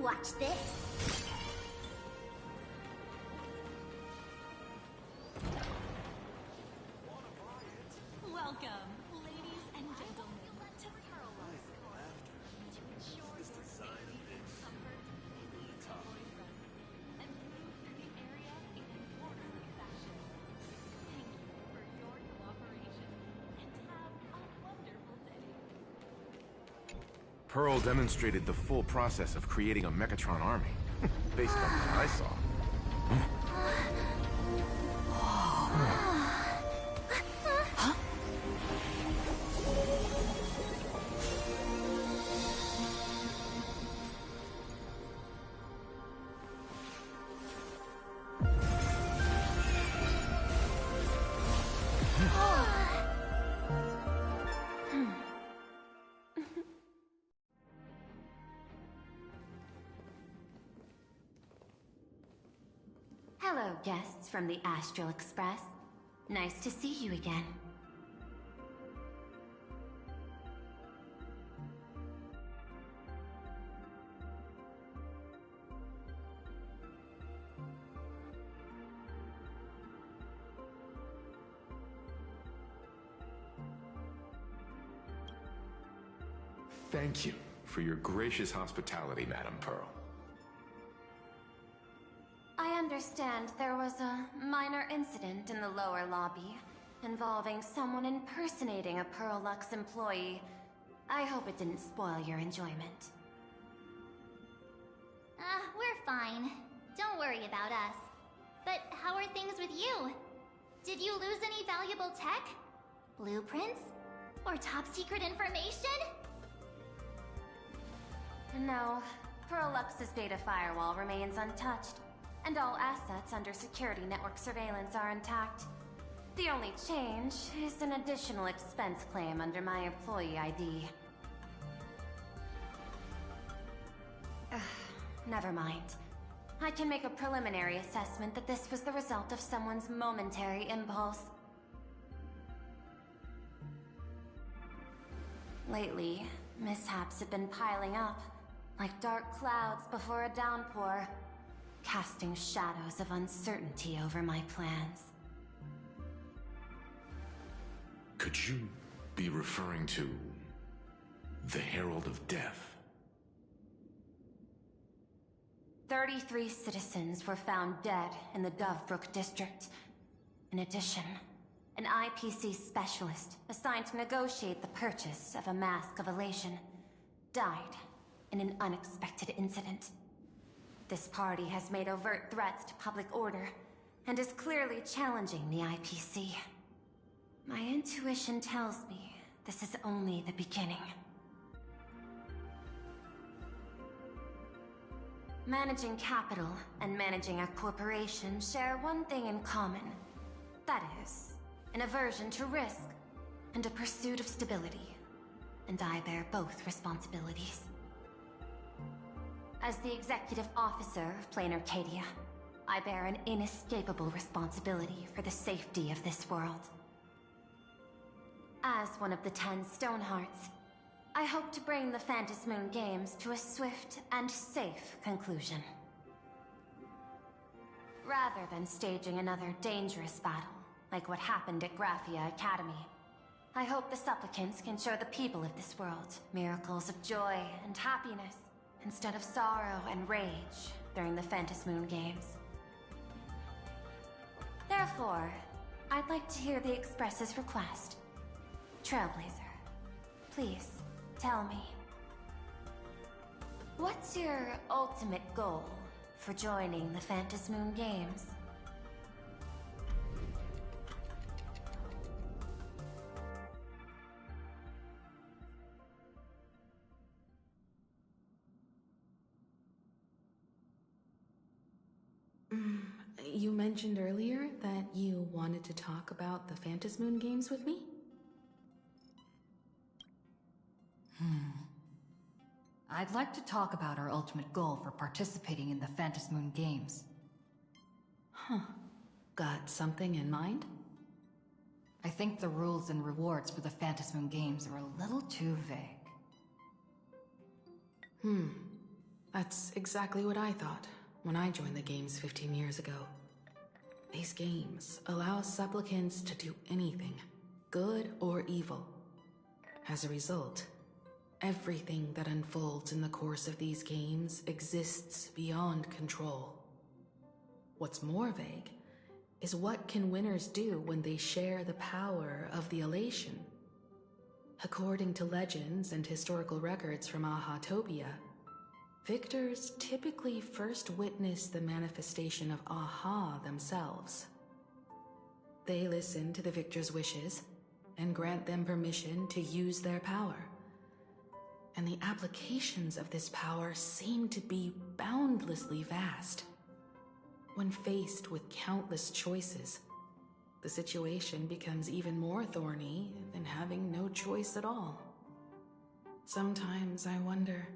Watch this. Welcome, ladies and gentlemen, to Pearl Life. To ensure your safety and comfort, your boyfriend, and move through the area in an orderly fashion. Thank you for your cooperation, and have a wonderful day. Pearl demonstrated the full process of creating a Mechatron army, based on what I saw. Hello, guests from the Astral Express. Nice to see you again. Thank you for your gracious hospitality, Madam Pearl. I understand there was a minor incident in the lower lobby involving someone impersonating a Pearl Lux employee. I hope it didn't spoil your enjoyment. We're fine. Don't worry about us. But how are things with you? Did you lose any valuable tech? Blueprints? Or top secret information? No, Pearl Lux's data firewall remains untouched, and all assets under security network surveillance are intact. The only change is an additional expense claim under my employee ID. Never mind. I can make a preliminary assessment that this was the result of someone's momentary impulse. Lately, mishaps have been piling up, like dark clouds before a downpour, casting shadows of uncertainty over my plans. Could you be referring to the Herald of Death? 33 citizens were found dead in the Dovebrook district. In addition, an IPC specialist assigned to negotiate the purchase of a Mask of Elation died in an unexpected incident. This party has made overt threats to public order and is clearly challenging the IPC. My intuition tells me this is only the beginning. Managing capital and managing a corporation share one thing in common. That is, an aversion to risk and a pursuit of stability. And I bear both responsibilities. As the executive officer of Plain Arcadia, I bear an inescapable responsibility for the safety of this world. As one of the 10 Stonehearts, I hope to bring the Phantom Moon Games to a swift and safe conclusion. Rather than staging another dangerous battle, like what happened at Graphia Academy, I hope the supplicants can show the people of this world miracles of joy and happiness, instead of sorrow and rage during the Phantom Moon Games. Therefore, I'd like to hear the Express's request. Trailblazer, please, tell me. What's your ultimate goal for joining the Phantom Moon Games? You mentioned earlier that you wanted to talk about the Phantom Moon Games with me? I'd like to talk about our ultimate goal for participating in the Phantom Moon Games. Huh. Got something in mind? I think the rules and rewards for the Phantom Moon Games are a little too vague. That's exactly what I thought when I joined the games 15 years ago. These games allow supplicants to do anything, good or evil. As a result, everything that unfolds in the course of these games exists beyond control. What's more vague is what can winners do when they share the power of the elation. According to legends and historical records from Ahatopia, victors typically first witness the manifestation of Aha themselves. They listen to the victor's wishes and grant them permission to use their power. And the applications of this power seem to be boundlessly vast. When faced with countless choices, the situation becomes even more thorny than having no choice at all. Sometimes I wonder,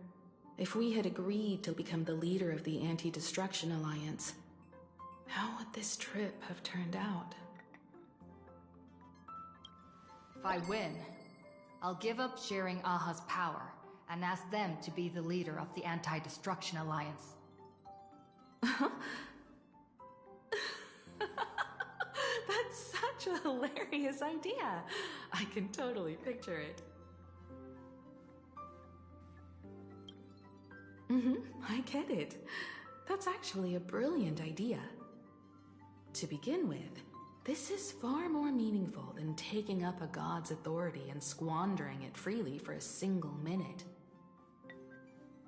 if we had agreed to become the leader of the Anti-Destruction Alliance, how would this trip have turned out? If I win, I'll give up sharing Aha's power and ask them to be the leader of the Anti-Destruction Alliance. That's such a hilarious idea. I can totally picture it. I get it. That's actually a brilliant idea. To begin with, this is far more meaningful than taking up a god's authority and squandering it freely for a single minute.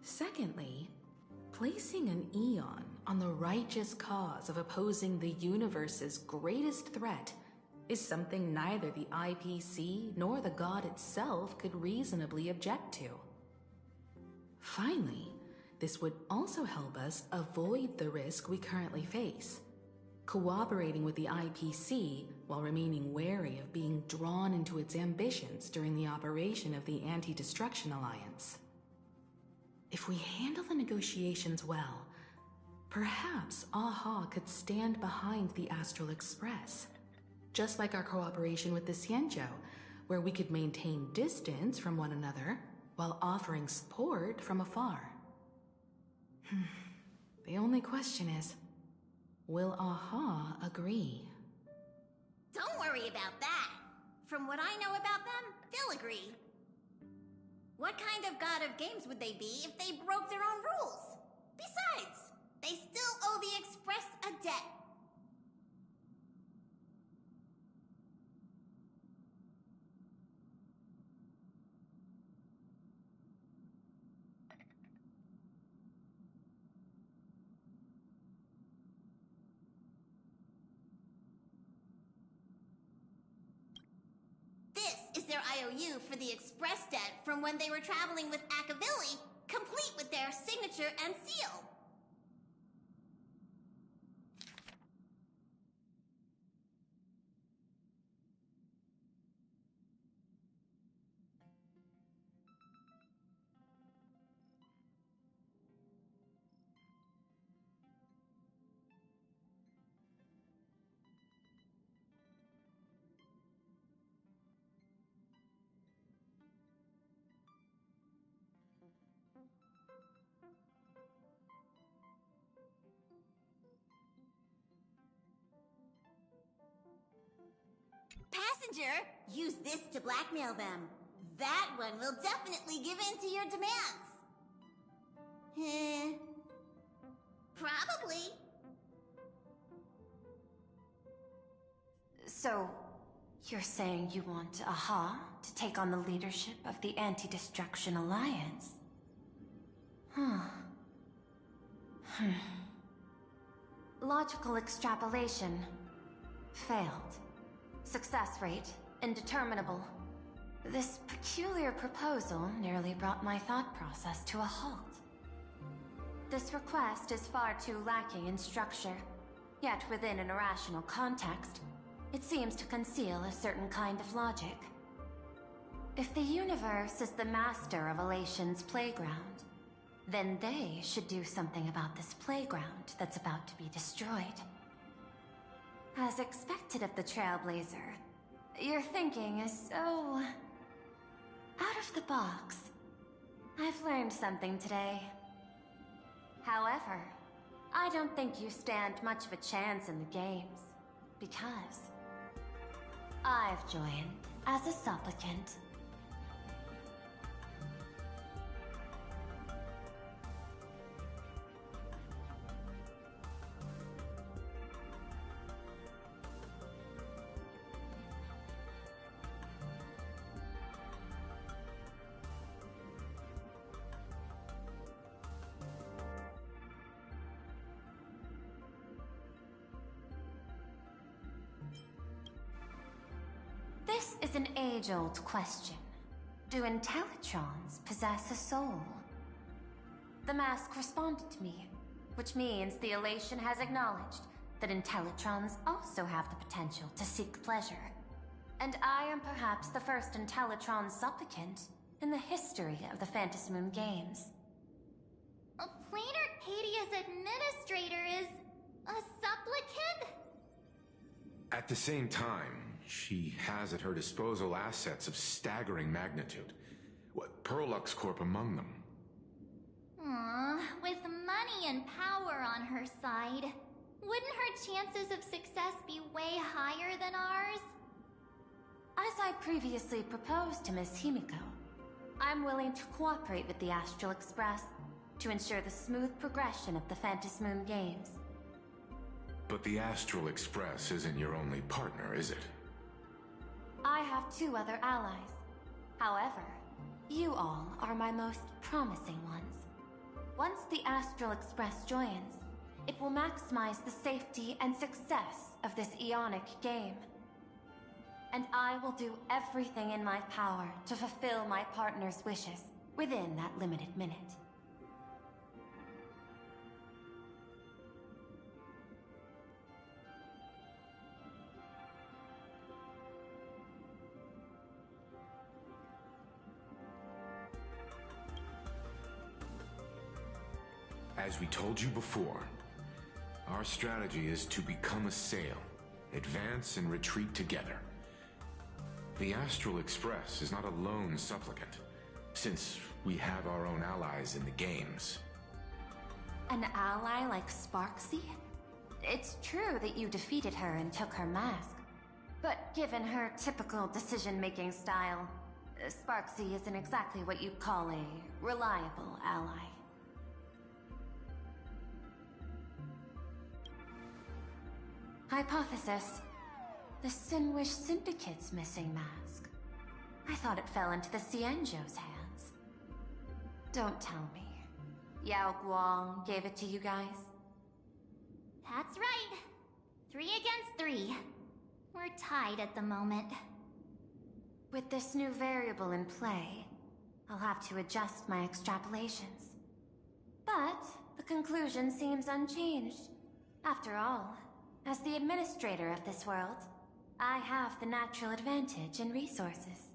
Secondly, placing an Eon on the righteous cause of opposing the universe's greatest threat is something neither the IPC nor the god itself could reasonably object to. Finally, this would also help us avoid the risk we currently face, cooperating with the IPC while remaining wary of being drawn into its ambitions during the operation of the Anti-Destruction Alliance. If we handle the negotiations well, perhaps Aha could stand behind the Astral Express, just like our cooperation with the Xianzhou, where we could maintain distance from one another while offering support from afar. The only question is, will Aha agree? Don't worry about that. From what I know about them, they'll agree. What kind of god of games would they be if they broke their own rules? Besides, they still owe the Express a debt. This is their IOU for the Express debt from when they were traveling with Akavilli, complete with their signature and seal. Passenger, use this to blackmail them. That one will definitely give in to your demands. Probably. So, you're saying you want Aha to take on the leadership of the Anti-Destruction Alliance? Logical extrapolation. Failed. Success rate, indeterminable. This peculiar proposal nearly brought my thought process to a halt. This request is far too lacking in structure, yet within an irrational context, it seems to conceal a certain kind of logic. If the universe is the master of Elation's playground, then they should do something about this playground that's about to be destroyed. As expected of the Trailblazer, your thinking is so... out of the box. I've learned something today. However, I don't think you stand much of a chance in the games, because I've joined as a supplicant. This is an age-old question. Do Intellitrons possess a soul? The mask responded to me, which means the elation has acknowledged that Intellitrons also have the potential to seek pleasure. And I am perhaps the first Intellitron supplicant in the history of the Phantasmoon Games. Plain Arcadia's administrator is a supplicant? At the same time, she has at her disposal assets of staggering magnitude. Perlux Corp among them. With money and power on her side, wouldn't her chances of success be way higher than ours? As I previously proposed to Miss Himiko, I'm willing to cooperate with the Astral Express to ensure the smooth progression of the Phantasmoon Games. But the Astral Express isn't your only partner, is it? I have 2 other allies. However, you all are my most promising ones. Once the Astral Express joins, it will maximize the safety and success of this Ionic game. And I will do everything in my power to fulfill my partner's wishes within that limited minute. As we told you before, our strategy is to become a sail, advance and retreat together. The Astral Express is not a lone supplicant, since we have our own allies in the games. An ally like Sparksy? It's true that you defeated her and took her mask, but given her typical decision-making style, Sparksy isn't exactly what you'd call a reliable ally. Hypothesis. The Sinwish Syndicate's missing mask. I thought it fell into the Cienjo's hands. Don't tell me. Yao Guang gave it to you guys? That's right. 3 against 3. We're tied at the moment. With this new variable in play, I'll have to adjust my extrapolations. But the conclusion seems unchanged. After all, as the administrator of this world, I have the natural advantage in resources.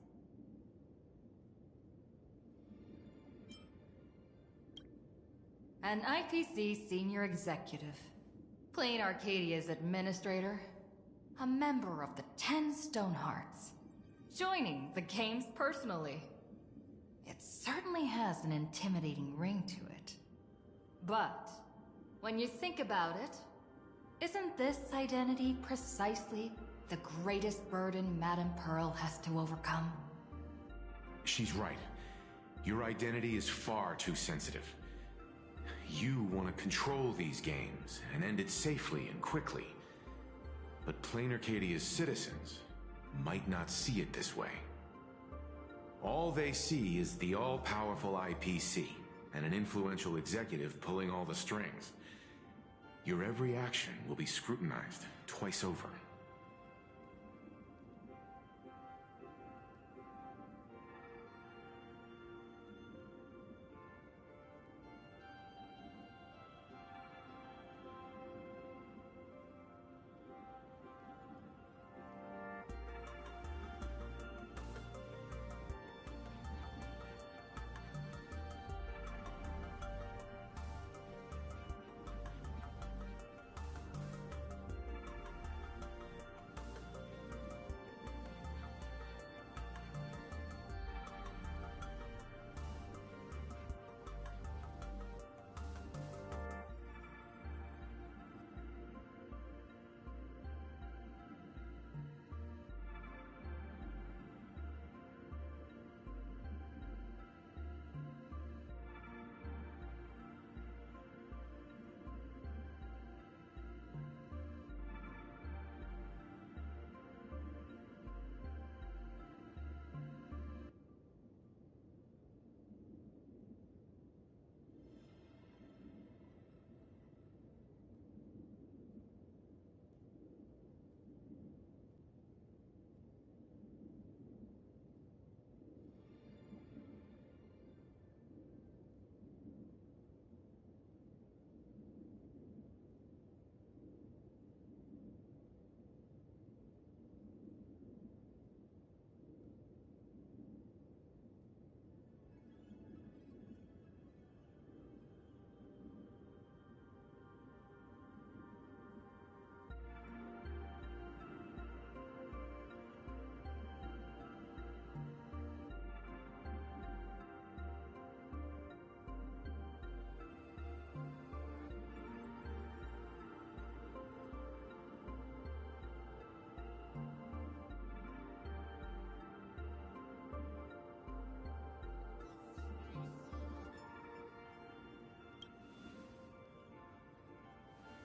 An IPC senior executive, Plain Arcadia's administrator, a member of the 10 Stonehearts, joining the games personally. It certainly has an intimidating ring to it. But when you think about it, isn't this identity precisely the greatest burden Madame Pearl has to overcome? She's right. Your identity is far too sensitive. You want to control these games and end it safely and quickly. But Plain Arcadia's citizens might not see it this way. All they see is the all-powerful IPC and an influential executive pulling all the strings. Your every action will be scrutinized twice over.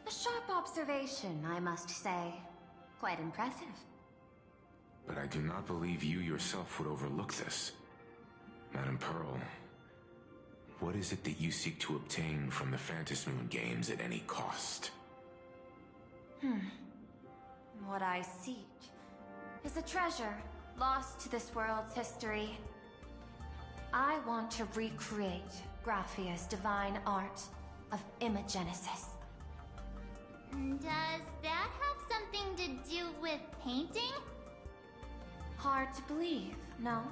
A sharp observation, I must say. Quite impressive. But I do not believe you yourself would overlook this. Madame Pearl, what is it that you seek to obtain from the Phantasmoon games at any cost? What I seek is a treasure lost to this world's history. I want to recreate Graphia's divine art of imagenesis. Does that have something to do with painting? Hard to believe, no?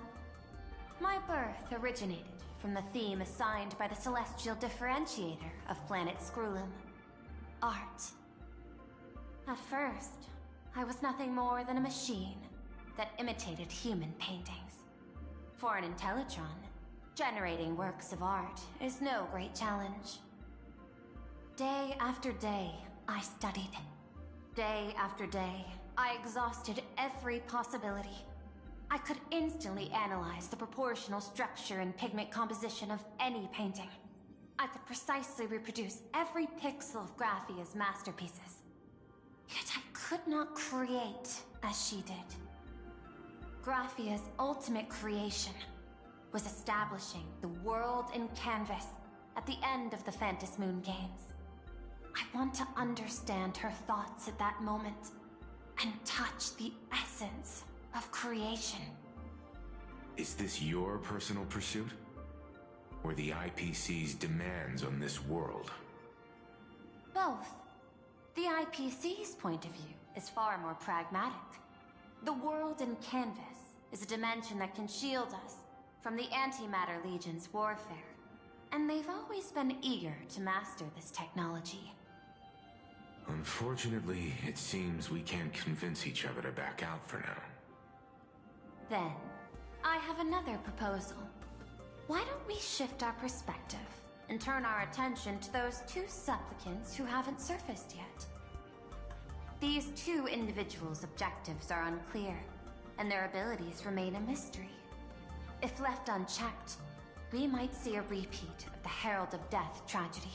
My birth originated from the theme assigned by the celestial differentiator of planet Scrulum. Art. At first, I was nothing more than a machine that imitated human paintings. For an Intellitron, generating works of art is no great challenge. Day after day, I studied. Day after day, I exhausted every possibility. I could instantly analyze the proportional structure and pigment composition of any painting. I could precisely reproduce every pixel of Graphia's masterpieces. Yet I could not create as she did. Graphia's ultimate creation was establishing the world in canvas at the end of the Phantasmoon games. I want to understand her thoughts at that moment and touch the essence of creation. Is this your personal pursuit? Or the IPC's demands on this world? Both. The IPC's point of view is far more pragmatic. The world in canvas is a dimension that can shield us from the Antimatter Legion's warfare, and they've always been eager to master this technology. Unfortunately, it seems we can't convince each other to back out for now. Then, I have another proposal. Why don't we shift our perspective and turn our attention to those two supplicants who haven't surfaced yet? These two individuals' objectives are unclear, and their abilities remain a mystery. If left unchecked, we might see a repeat of the Herald of Death tragedy.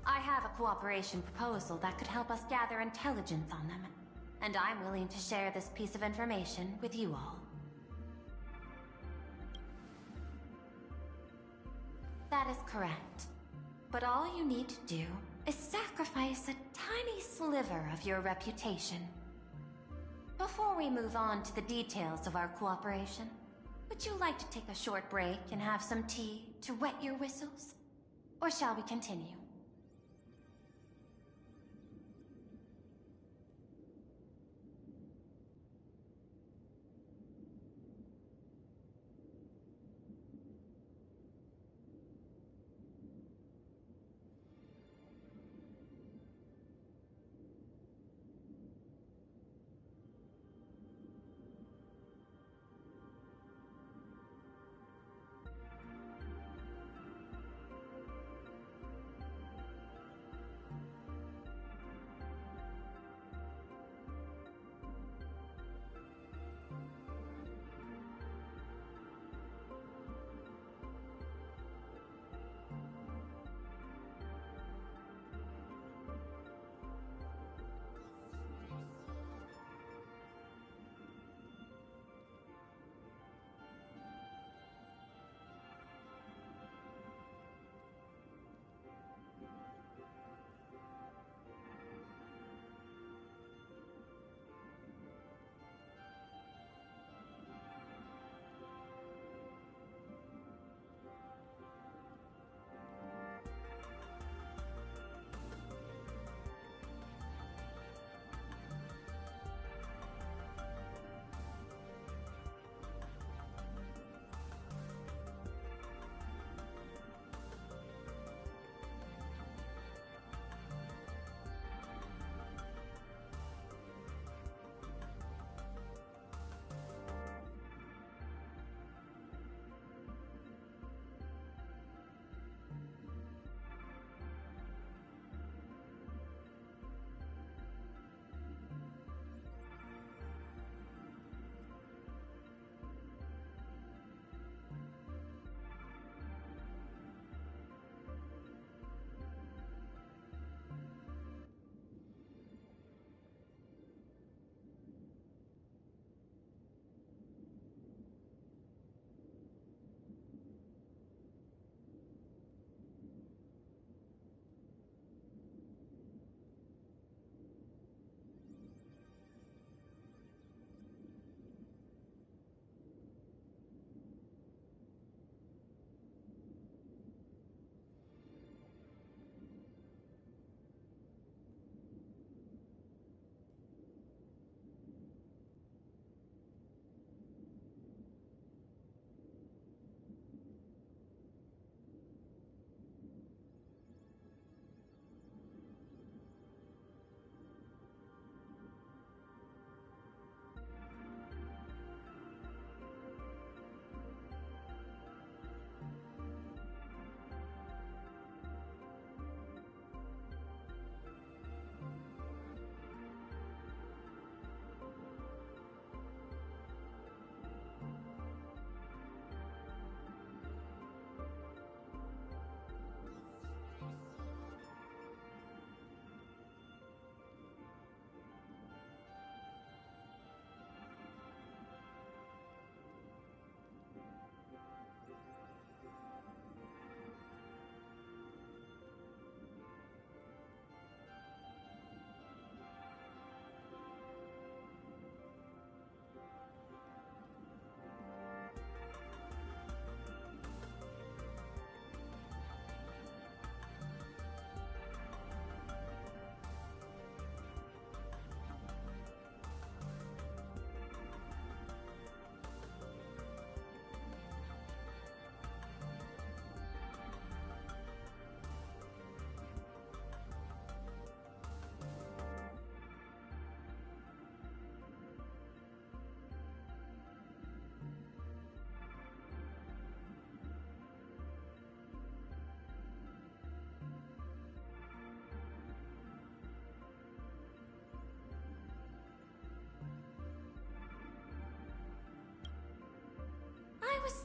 I have a cooperation proposal that could help us gather intelligence on them, and I'm willing to share this piece of information with you all. That is correct. But all you need to do is sacrifice a tiny sliver of your reputation. Before we move on to the details of our cooperation, would you like to take a short break and have some tea to wet your whistles? Or shall we continue?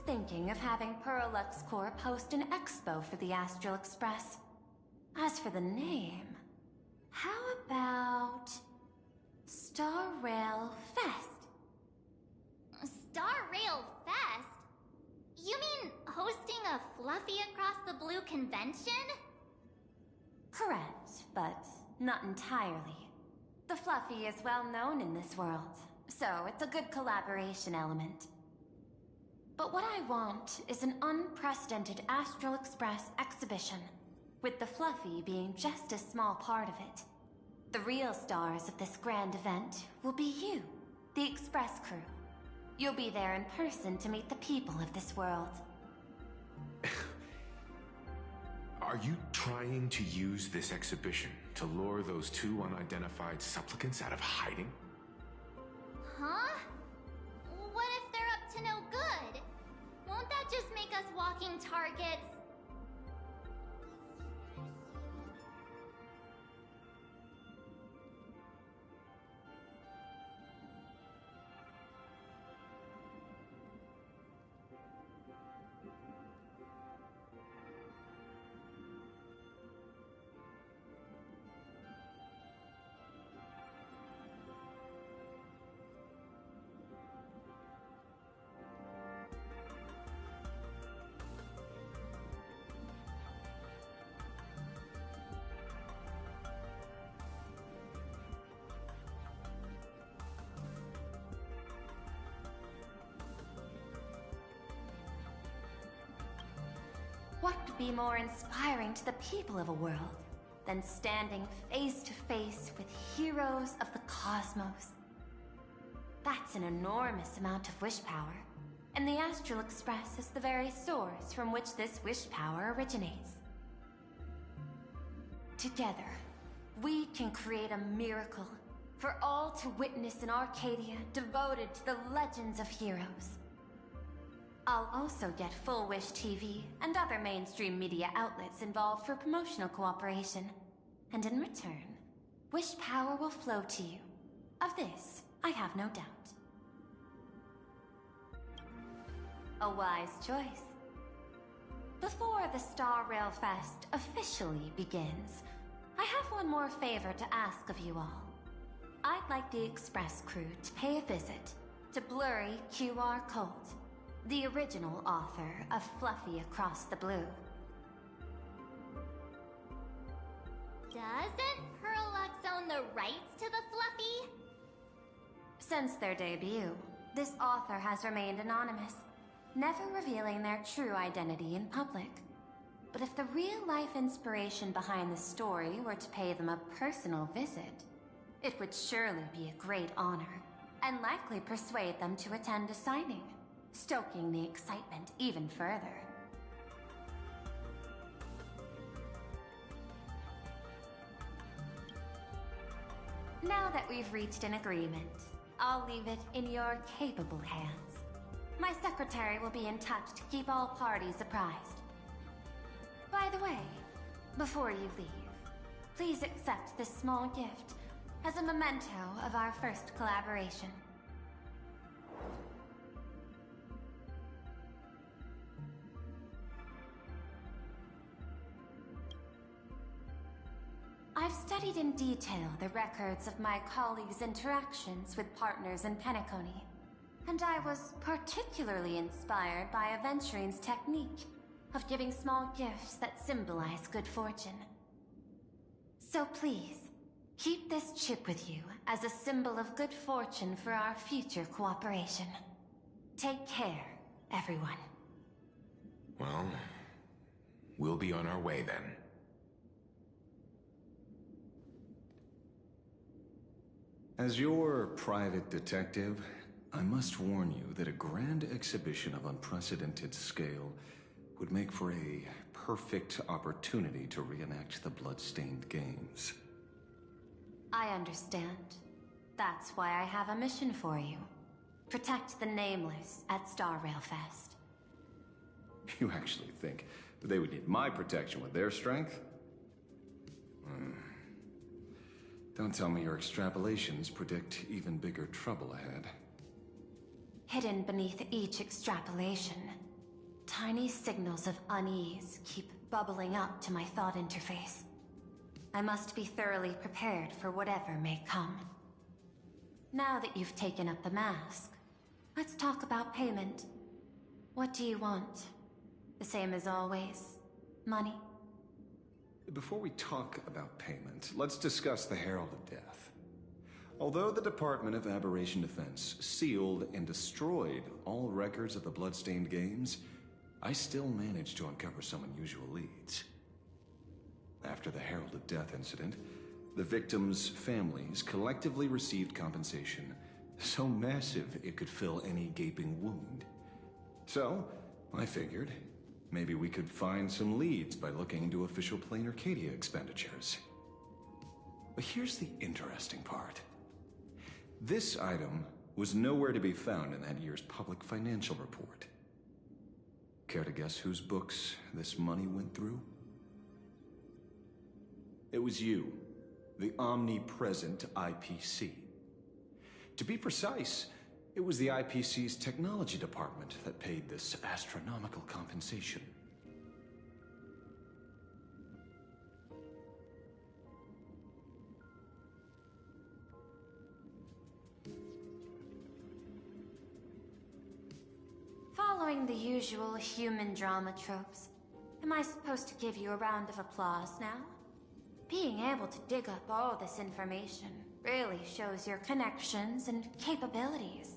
thinking of having Perlux Corp host an expo for the Astral Express. As for the name, how about Star Rail Fest? Star Rail Fest? You mean hosting a Fluffy Across the Blue convention? Correct, but not entirely. The Fluffy is well known in this world, so it's a good collaboration element. But what I want is an unprecedented Astral Express exhibition, with the Fluffy being just a small part of it. The real stars of this grand event will be you, the Express crew. You'll be there in person to meet the people of this world. Are you trying to use this exhibition to lure those two unidentified supplicants out of hiding? Huh? What if they're up to no good? Won't that just make us walking targets? What could be more inspiring to the people of a world than standing face to face with heroes of the cosmos? That's an enormous amount of wish power, and the Astral Express is the very source from which this wish power originates. Together, we can create a miracle for all to witness in Arcadia devoted to the legends of heroes. I'll also get Full Wish TV and other mainstream media outlets involved for promotional cooperation. And in return, wish power will flow to you. Of this, I have no doubt. A wise choice. Before the Star Rail Fest officially begins, I have one more favor to ask of you all. I'd like the Express crew to pay a visit to Blurry QR Colt, the original author of Fluffy Across the Blue. Doesn't Perlux own the rights to the Fluffy? Since their debut, this author has remained anonymous, never revealing their true identity in public. But if the real-life inspiration behind the story were to pay them a personal visit, it would surely be a great honor, and likely persuade them to attend a signing, stoking the excitement even further. Now that we've reached an agreement, I'll leave it in your capable hands. My secretary will be in touch to keep all parties apprised. By the way, before you leave, please accept this small gift as a memento of our first collaboration. I've studied in detail the records of my colleagues' interactions with partners in Penacony, and I was particularly inspired by Aventurine's technique of giving small gifts that symbolize good fortune. So please, keep this chip with you as a symbol of good fortune for our future cooperation. Take care, everyone. Well, we'll be on our way then. As your private detective, I must warn you that a grand exhibition of unprecedented scale would make for a perfect opportunity to reenact the blood-stained games. I understand. That's why I have a mission for you. Protect the Nameless at Star Rail Fest. You actually think that they would need my protection with their strength? Don't tell me your extrapolations predict even bigger trouble ahead. Hidden beneath each extrapolation tiny signals of unease keep bubbling up to my thought interface. I must be thoroughly prepared for whatever may come. Now that you've taken up the mask, let's talk about payment. What do you want? The same as always? Money? Before we talk about payment, let's discuss the Herald of Death. Although the Department of Aberration Defense sealed and destroyed all records of the Bloodstained Games, I still managed to uncover some unusual leads. After the Herald of Death incident, the victims' families collectively received compensation so massive it could fill any gaping wound. So, I figured, maybe we could find some leads by looking into official Plain Arcadia expenditures. But here's the interesting part. This item was nowhere to be found in that year's public financial report. Care to guess whose books this money went through? It was you, the omnipresent IPC. To be precise, it was the IPC's technology department that paid this astronomical compensation. Following the usual human drama tropes, am I supposed to give you a round of applause now? Being able to dig up all this information really shows your connections and capabilities,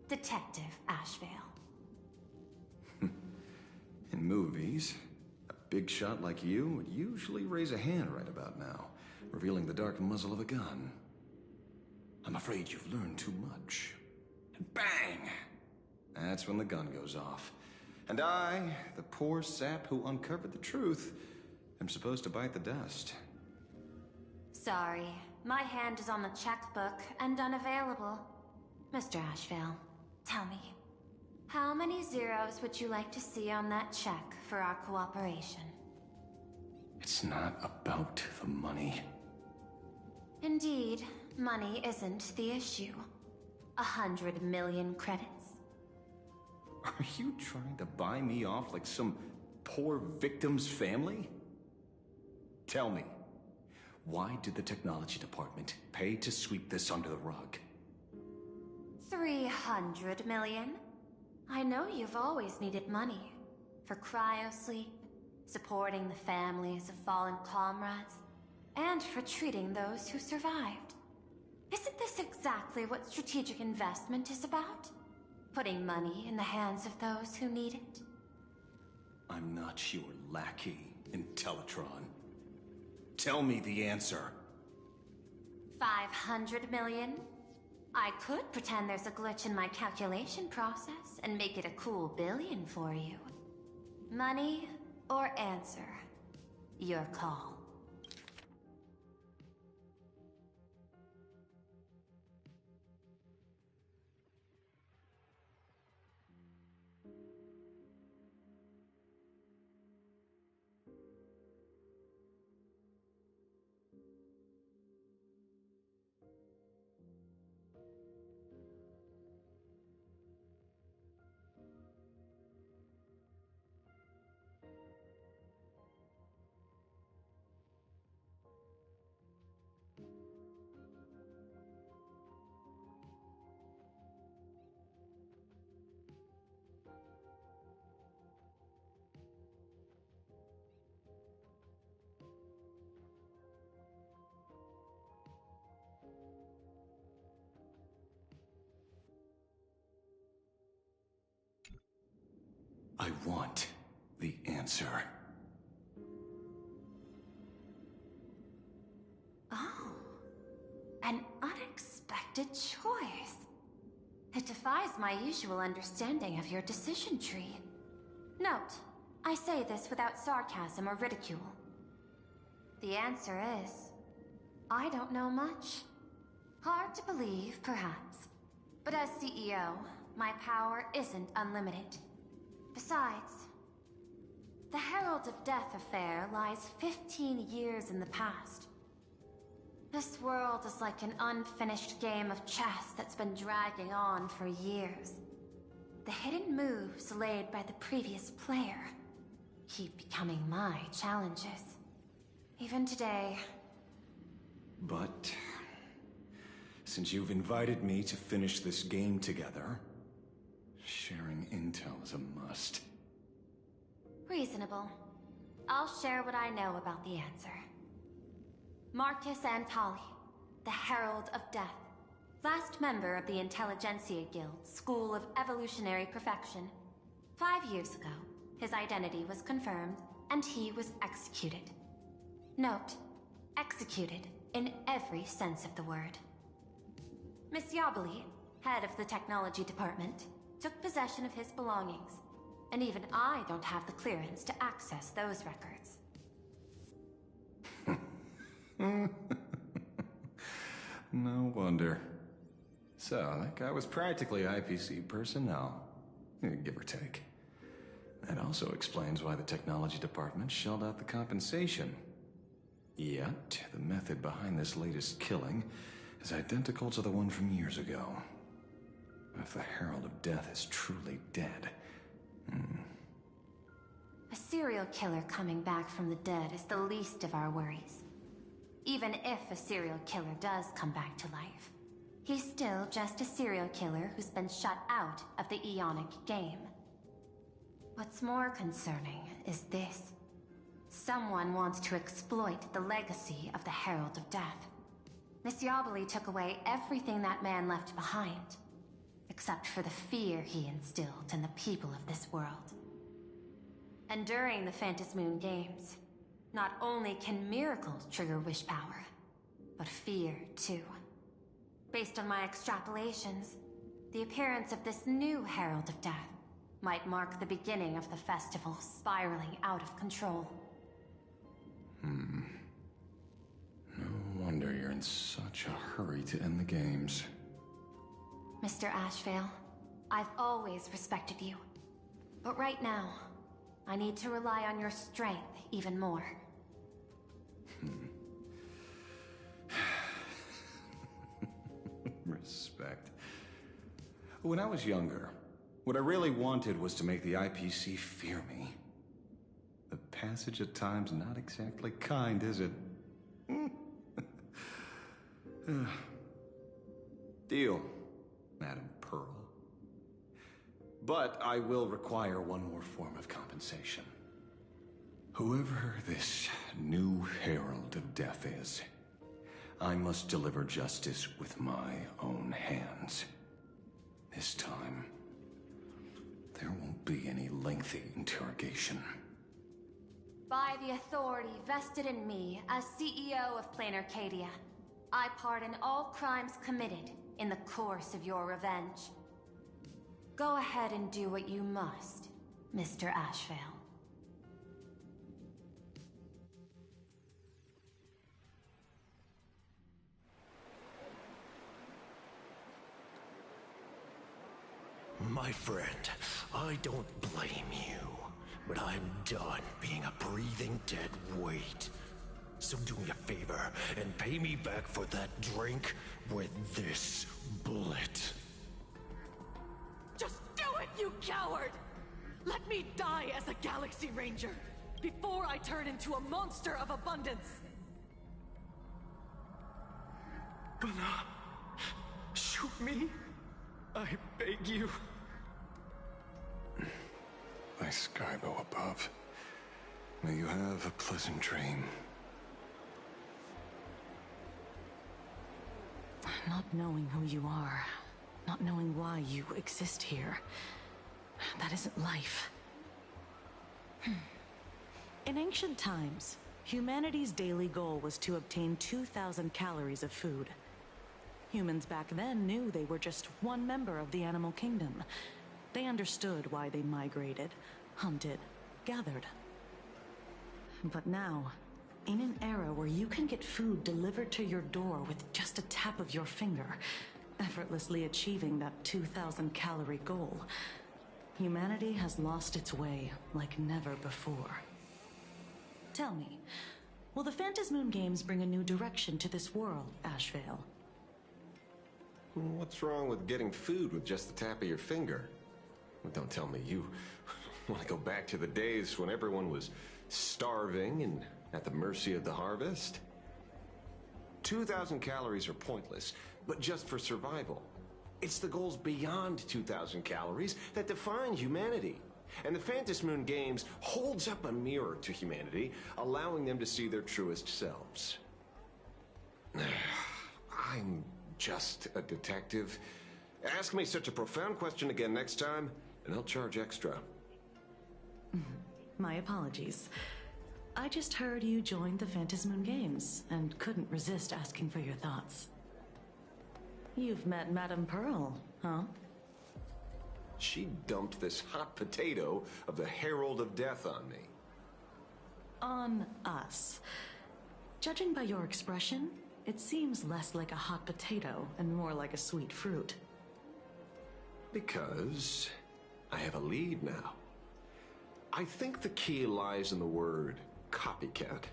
Detective Ashvale. In movies, a big shot like you would usually raise a hand right about now, revealing the dark muzzle of a gun. I'm afraid you've learned too much. And bang! That's when the gun goes off. And I, the poor sap who uncovered the truth, am supposed to bite the dust. Sorry, my hand is on the checkbook and unavailable. Mr. Ashvale, tell me, how many zeros would you like to see on that check for our cooperation? It's not about the money. Indeed, money isn't the issue. 100 million credits. Are you trying to buy me off like some poor victim's family? Tell me, why did the technology department pay to sweep this under the rug? 300 million? I know you've always needed money. For cryosleep, supporting the families of fallen comrades, and for treating those who survived. Isn't this exactly what strategic investment is about? Putting money in the hands of those who need it? I'm not your lackey, Intellitron. Tell me the answer. 500 million? I could pretend there's a glitch in my calculation process and make it a cool billion for you. Money or answer? Your call. I want the answer. Oh, an unexpected choice. It defies my usual understanding of your decision tree. Note, I say this without sarcasm or ridicule. The answer is, I don't know much. Hard to believe, perhaps. But as CEO, my power isn't unlimited. Besides, the Herald of Death affair lies 15 years in the past. This world is like an unfinished game of chess that's been dragging on for years. The hidden moves laid by the previous player keep becoming my challenges. Even today. But since you've invited me to finish this game together, sharing intel is a must. Reasonable. I'll share what I know about the answer. Marcus Antali, the Herald of Death. Last member of the Intelligentsia Guild School of Evolutionary Perfection. 5 years ago, his identity was confirmed, and he was executed. Note, executed in every sense of the word. Miss Yabali, head of the technology department, took possession of his belongings, and even I don't have the clearance to access those records. No wonder. So, that guy was practically IPC personnel, give or take. That also explains why the technology department shelled out the compensation. Yet, the method behind this latest killing is identical to the one from years ago. If the Herald of Death is truly dead... A serial killer coming back from the dead is the least of our worries. Even if a serial killer does come back to life, he's still just a serial killer who's been shut out of the Ionic game. What's more concerning is this. Someone wants to exploit the legacy of the Herald of Death. Miss Yabali took away everything that man left behind, except for the fear he instilled in the people of this world. And during the Phantasmoon Games, not only can miracles trigger wish power, but fear too. Based on my extrapolations, the appearance of this new Herald of Death might mark the beginning of the festival spiraling out of control. No wonder you're in such a hurry to end the games. Mr. Ashvale, I've always respected you. But right now, I need to rely on your strength even more. Respect. When I was younger, what I really wanted was to make the IPC fear me. The passage of time's not exactly kind, is it? Deal, Madam Pearl. But I will require one more form of compensation. Whoever this new Herald of Death is, I must deliver justice with my own hands. This time, there won't be any lengthy interrogation. By the authority vested in me as CEO of Plain Arcadia, I pardon all crimes committed in the course of your revenge. Go ahead and do what you must, Mr. Ashvale. My friend, I don't blame you, but I'm done being a breathing dead weight. So do me a favor and pay me back for that drink with this bullet. Just do it, you coward! Let me die as a Galaxy Ranger before I turn into a monster of abundance. Shoot me. I beg you. My Skybo above. May you have a pleasant dream. Not knowing who you are, not knowing why you exist here, that isn't life. In ancient times, humanity's daily goal was to obtain 2,000 calories of food. Humans back then knew they were just one member of the animal kingdom. They understood why they migrated, hunted, gathered. But now, in an era where you can get food delivered to your door with just a tap of your finger, effortlessly achieving that 2,000 calorie goal, humanity has lost its way like never before. Tell me, will the Phantasmoon Games bring a new direction to this world, What's wrong with getting food with just the tap of your finger? Don't tell me you want to go back to the days when everyone was starving and at the mercy of the harvest? 2,000 calories are pointless, but just for survival. It's the goals beyond 2,000 calories that define humanity. And the Phantom Moon Games holds up a mirror to humanity, allowing them to see their truest selves. I'm just a detective. Ask me such a profound question again next time, and I'll charge extra. My apologies. I just heard you joined the Phantom Moon Games and couldn't resist asking for your thoughts. You've met Madame Pearl, huh? She dumped this hot potato of the Herald of Death on me. On us. Judging by your expression, it seems less like a hot potato and more like a sweet fruit. Because I have a lead now. I think the key lies in the word copycat.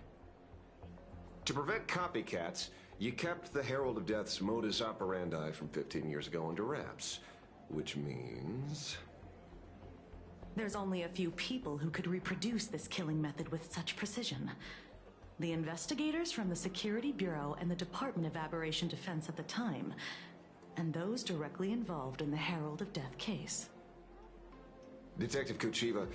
To prevent copycats, you kept the Herald of Death's modus operandi from 15 years ago under wraps. Which means... There's only a few people who could reproduce this killing method with such precision. The investigators from the Security Bureau and the Department of Aberration Defense at the time, and those directly involved in the Herald of Death case. Detective Kuchiva,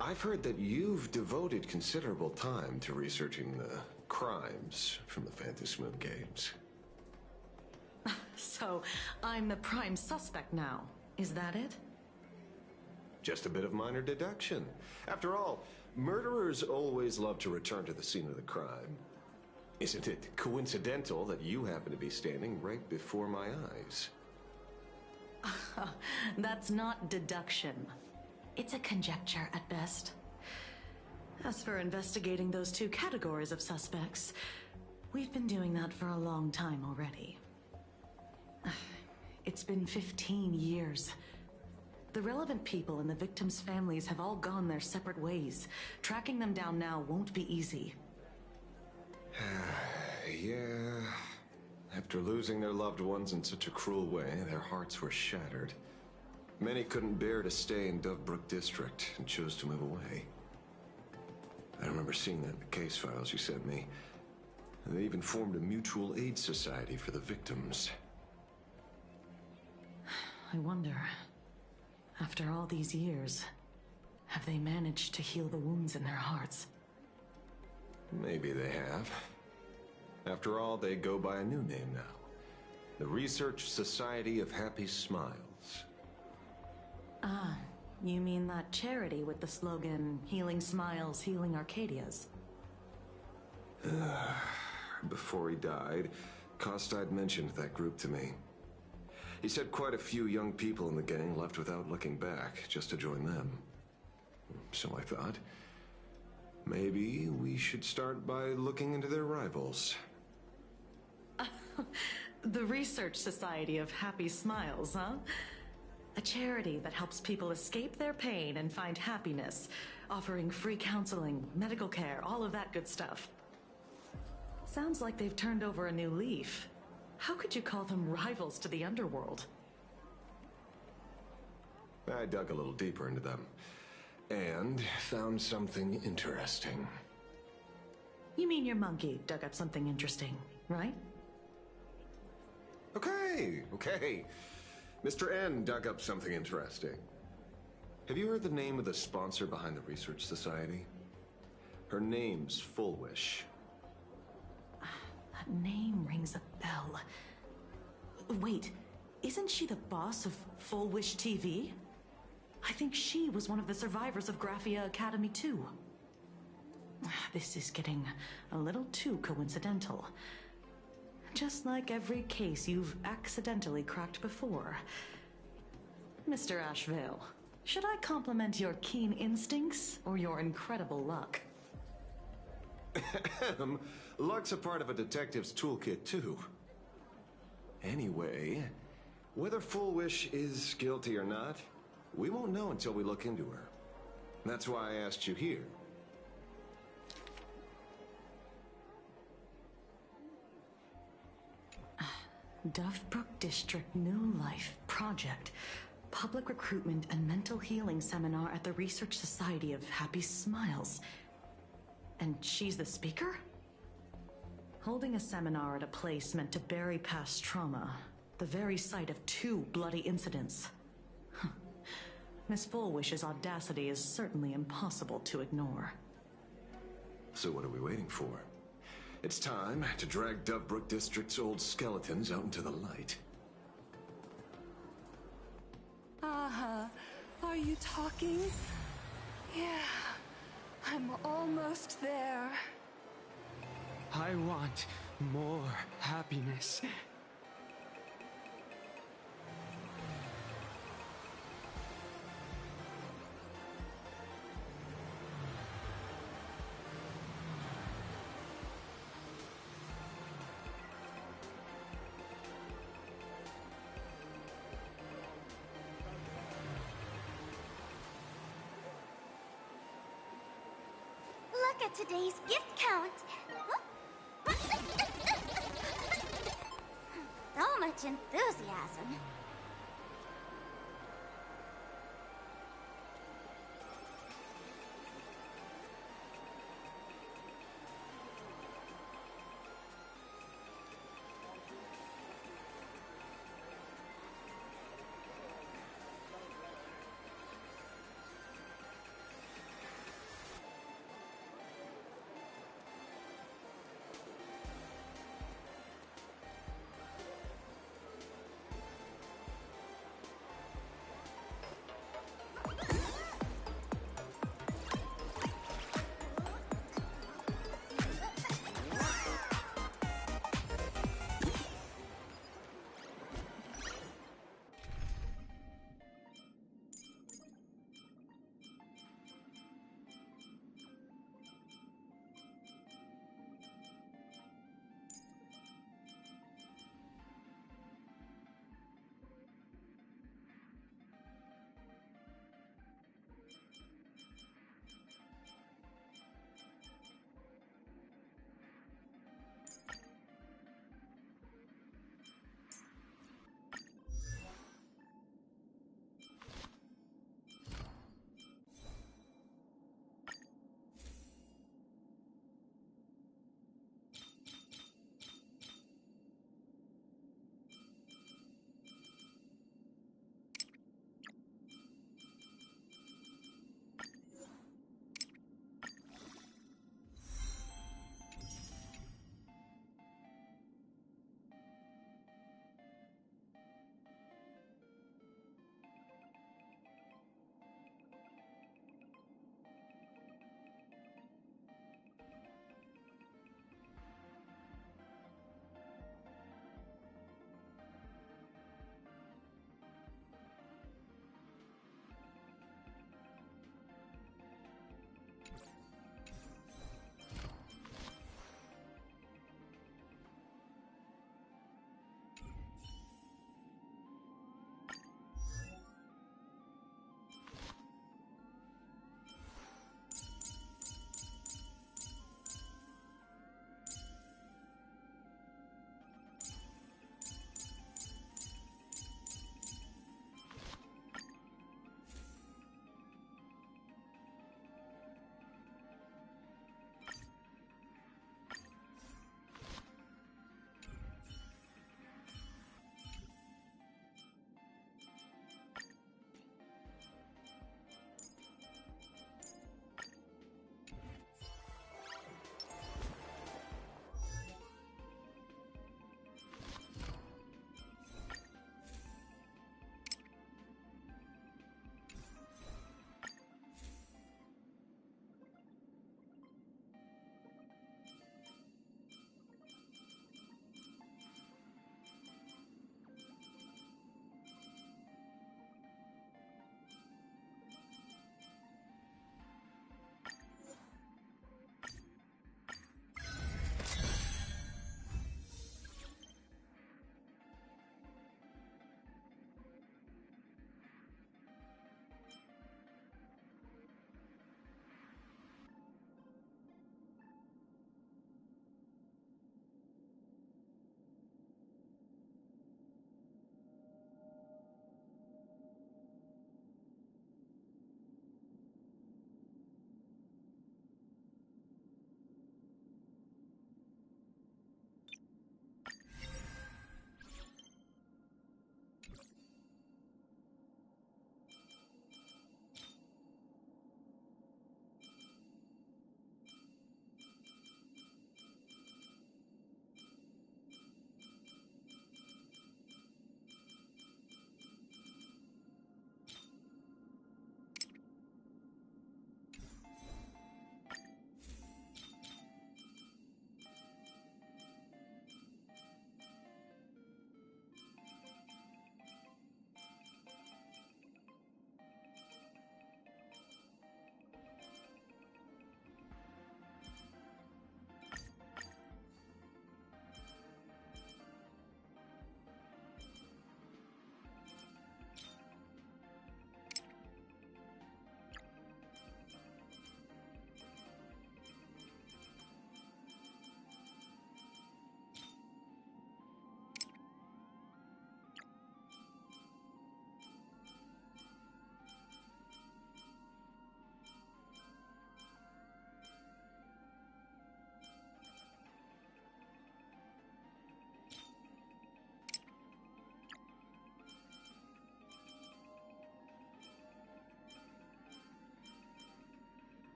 I've heard that you've devoted considerable time to researching the crimes from the Phantom Moon Games. So, I'm the prime suspect now. Is that it? Just a bit of minor deduction. After all, murderers always love to return to the scene of the crime. Isn't it coincidental that you happen to be standing right before my eyes? That's not deduction. It's a conjecture at best. As for investigating those two categories of suspects, we've been doing that for a long time already. It's been 15 years. The relevant people and the victims' families have all gone their separate ways. Tracking them down now won't be easy. Yeah. After losing their loved ones in such a cruel way, their hearts were shattered. Many couldn't bear to stay in Dovebrook District and chose to move away. I remember seeing that in the case files you sent me. And they even formed a mutual aid society for the victims. I wonder, after all these years, have they managed to heal the wounds in their hearts? Maybe they have. After all, they go by a new name now. The Research Society of Happy Smiles. Ah, you mean that charity with the slogan, Healing Smiles, Healing Arcadias? Before he died, Costide mentioned that group to me. He said quite a few young people in the gang left without looking back, just to join them. So I thought, maybe we should start by looking into their rivals. The Research Society of Happy Smiles, huh? A charity that helps people escape their pain and find happiness, offering free counseling, medical care, all of that good stuff. Sounds like they've turned over a new leaf. How could you call them rivals to the underworld? I dug a little deeper into them, and found something interesting. You mean your monkey dug up something interesting, right? Okay. Mr. N dug up something interesting. Have you heard the name of the sponsor behind the Research Society? Her name's Full Wish. That name rings a bell. Wait, isn't she the boss of Full Wish TV? I think she was one of the survivors of Graphia Academy too. This is getting a little too coincidental. Just like every case you've accidentally cracked before. Mr. Ashvale, should I compliment your keen instincts or your incredible luck? Luck's a part of a detective's toolkit, too. Anyway, whether Full Wish is guilty or not, we won't know until we look into her. That's why I asked you here. Dovebrook District New Life Project. public recruitment and mental healing seminar at the Research Society of Happy Smiles. And she's the speaker? Holding a seminar at a place meant to bury past trauma, the very site of 2 bloody incidents. Miss Fullwish's audacity is certainly impossible to ignore. So what are we waiting for? It's time to drag Dovebrook District's old skeletons out into the light. Are you talking? Yeah, I'm almost there. I want more happiness. Look at today's gift count. So much enthusiasm.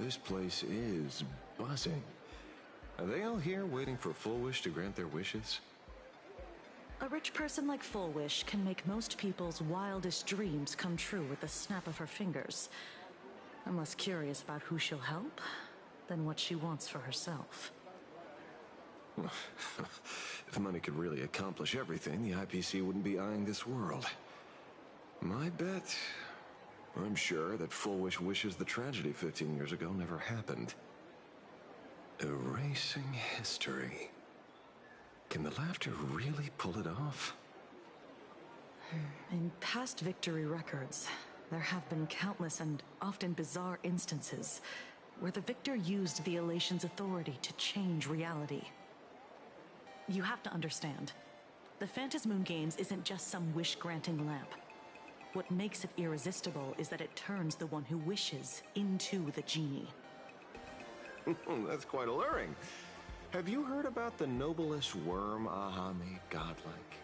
This place is buzzing. Are they all here waiting for Full Wish to grant their wishes? A rich person like Full Wish can make most people's wildest dreams come true with the snap of her fingers. I'm less curious about who she'll help than what she wants for herself. If money could really accomplish everything, the IPC wouldn't be eyeing this world. My bet, I'm sure that Full Wish wishes the tragedy 15 years ago never happened. Erasing history. Can the laughter really pull it off? In past victory records, there have been countless and often bizarre instances where the victor used the elation's authority to change reality. You have to understand, the Phantasmoon Games isn't just some wish-granting lamp. What makes it irresistible is that it turns the one who wishes into the genie. That's quite alluring. Have you heard about the noblest worm Aha made godlike?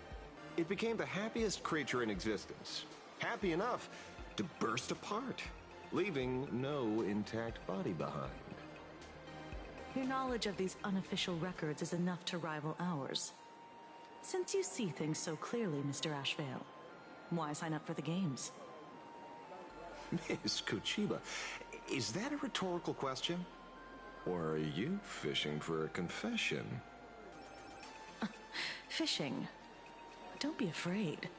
It became the happiest creature in existence. Happy enough to burst apart, leaving no intact body behind. Your knowledge of these unofficial records is enough to rival ours. Since you see things so clearly, Mr. Ashvale, why sign up for the games? Miss Kuchiba, is that a rhetorical question? Or are you fishing for a confession? Fishing? Don't be afraid.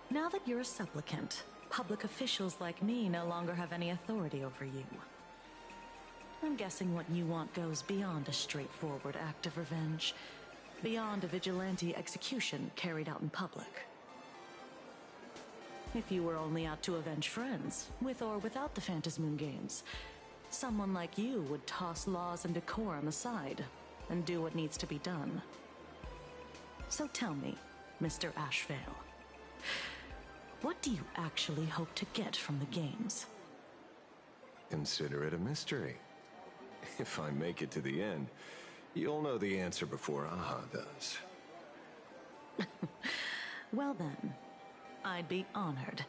Now that you're a supplicant, public officials like me no longer have any authority over you. I'm guessing what you want goes beyond a straightforward act of revenge, beyond a vigilante execution carried out in public. If you were only out to avenge friends, with or without the Phantasmoon Games, someone like you would toss laws and decorum aside and do what needs to be done. So tell me, Mr. Ashvale, what do you actually hope to get from the games? Consider it a mystery. If I make it to the end, you'll know the answer before Aha does. Well then, I'd be honored.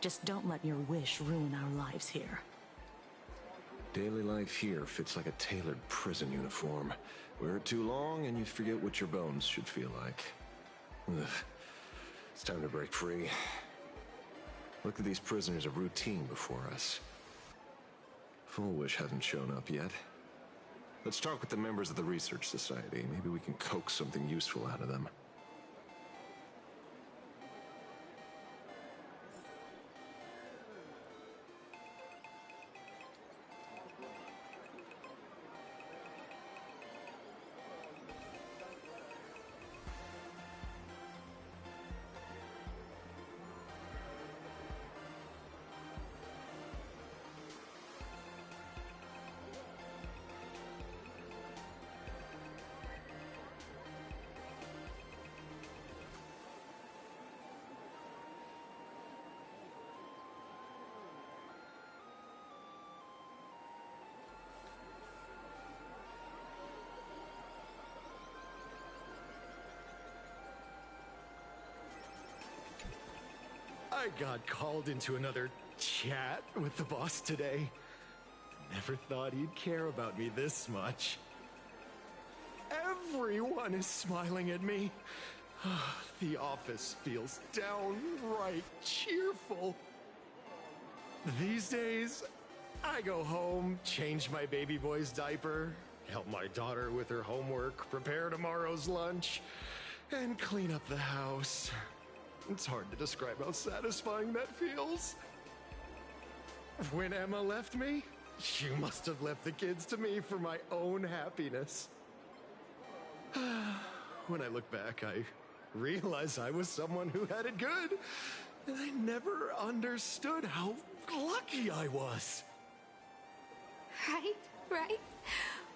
Just don't let your wish ruin our lives here. Daily life here fits like a tailored prison uniform. Wear it too long and you forget what your bones should feel like. Ugh. It's time to break free. Look at these prisoners of routine before us. Full Wish hasn't shown up yet. Let's talk with the members of the Research Society. Maybe we can coax something useful out of them. I got called into another chat with the boss today. Never thought he'd care about me this much. Everyone is smiling at me. The office feels downright cheerful. These days, I go home, change my baby boy's diaper, help my daughter with her homework, prepare tomorrow's lunch, and clean up the house. It's hard to describe how satisfying that feels. When Emma left me, she must have left the kids to me for my own happiness. When I look back, I realize I was someone who had it good, and I never understood how lucky I was. Right?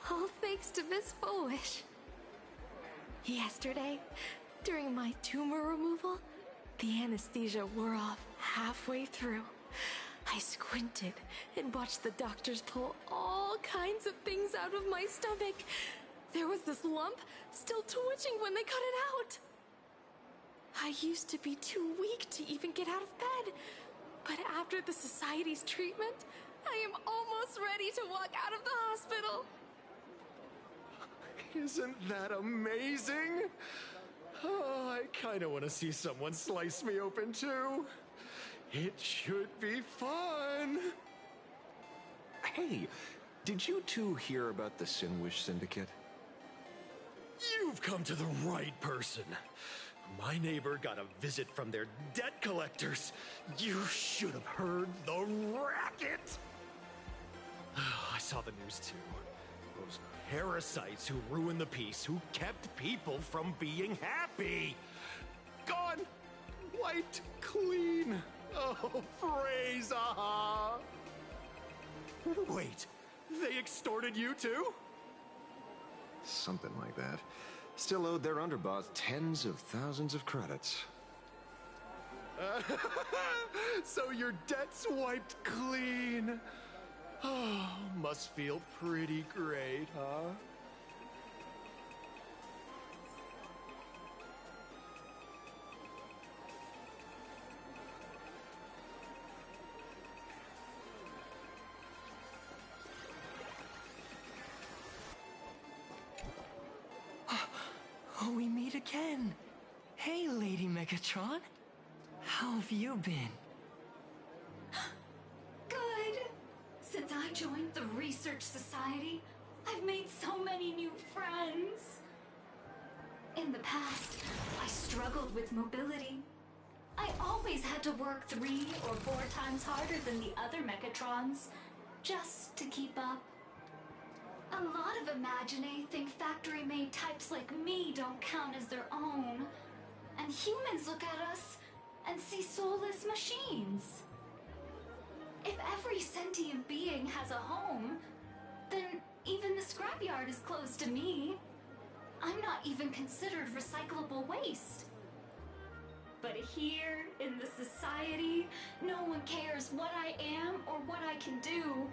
All thanks to Miss Full Wish. Yesterday, during my tumor removal, the anesthesia wore off halfway through. I squinted and watched the doctors pull all kinds of things out of my stomach. There was this lump still twitching when they cut it out. I used to be too weak to even get out of bed, but after the society's treatment, I am almost ready to walk out of the hospital. Isn't that amazing? Oh, I kinda wanna see someone slice me open too. It should be fun. Hey, did you two hear about the Sinwish Syndicate? You've come to the right person. My neighbor got a visit from their debt collectors. You should have heard the racket. I saw the news too. Those parasites who ruined the peace, who kept people from being happy. Gone. Wiped clean. Oh, praise aha. Wait, they extorted you too? Something like that. Still owed their underboss tens of thousands of credits. So your debt's wiped clean. Oh, must feel pretty great, huh? Oh, we meet again. Hey, Lady Megatron. How have you been? Good. Since I joined the Research Society, I've made so many new friends. In the past, I struggled with mobility. I always had to work 3 or 4 times harder than the other Megatrons, just to keep up. A lot of Imaginae think factory-made types like me don't count as their own. And humans look at us and see soulless machines. If every sentient being has a home, then even the scrapyard is close to me. I'm not even considered recyclable waste. But here, in the society, no one cares what I am or what I can do.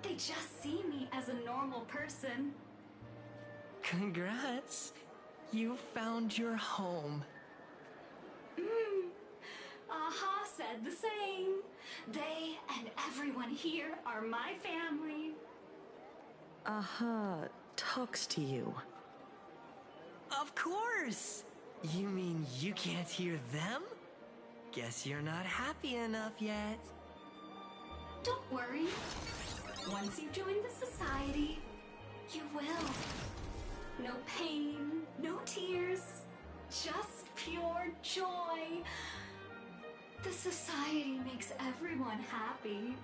They just see me as a normal person. Congrats. You found your home. Aha said the same. They and everyone here are my family. Aha talks to you. Of course. You mean you can't hear them? Guess you're not happy enough yet. Don't worry. Once you join the society, you will. No pain, no tears, just pure joy. The society makes everyone happy.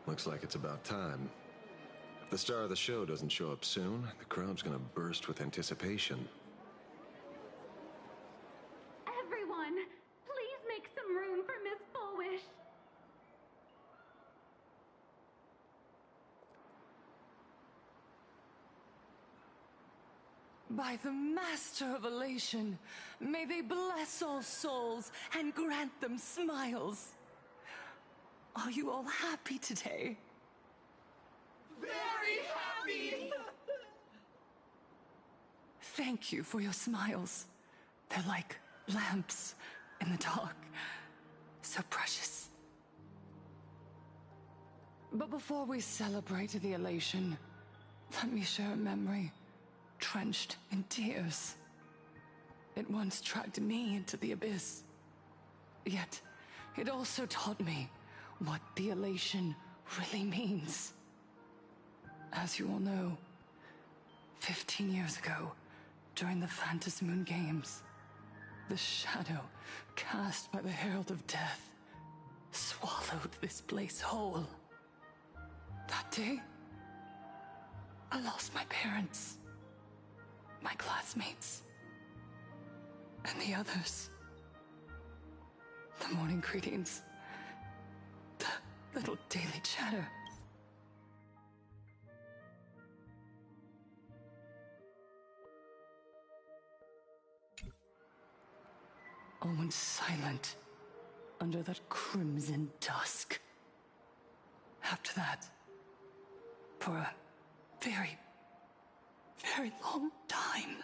Looks like it's about time. If the star of the show doesn't show up soon, the crowd's gonna burst with anticipation. Everyone, please make some room for Miss Bullwish. By the Master of Elation, may they bless all souls and grant them smiles. Are you all happy today? Very happy! Thank you for your smiles. They're like lamps in the dark. So precious. But before we celebrate the elation, let me share a memory drenched in tears. It once dragged me into the abyss. Yet, it also taught me what the elation really means. As you all know, 15 years ago, during the Phantom Moon Games, the shadow cast by the Herald of Death swallowed this place whole. That day, I lost my parents, my classmates, and the others. The morning greetings, the little daily chatter. All went silent under that crimson dusk. After that, for a very, very long time,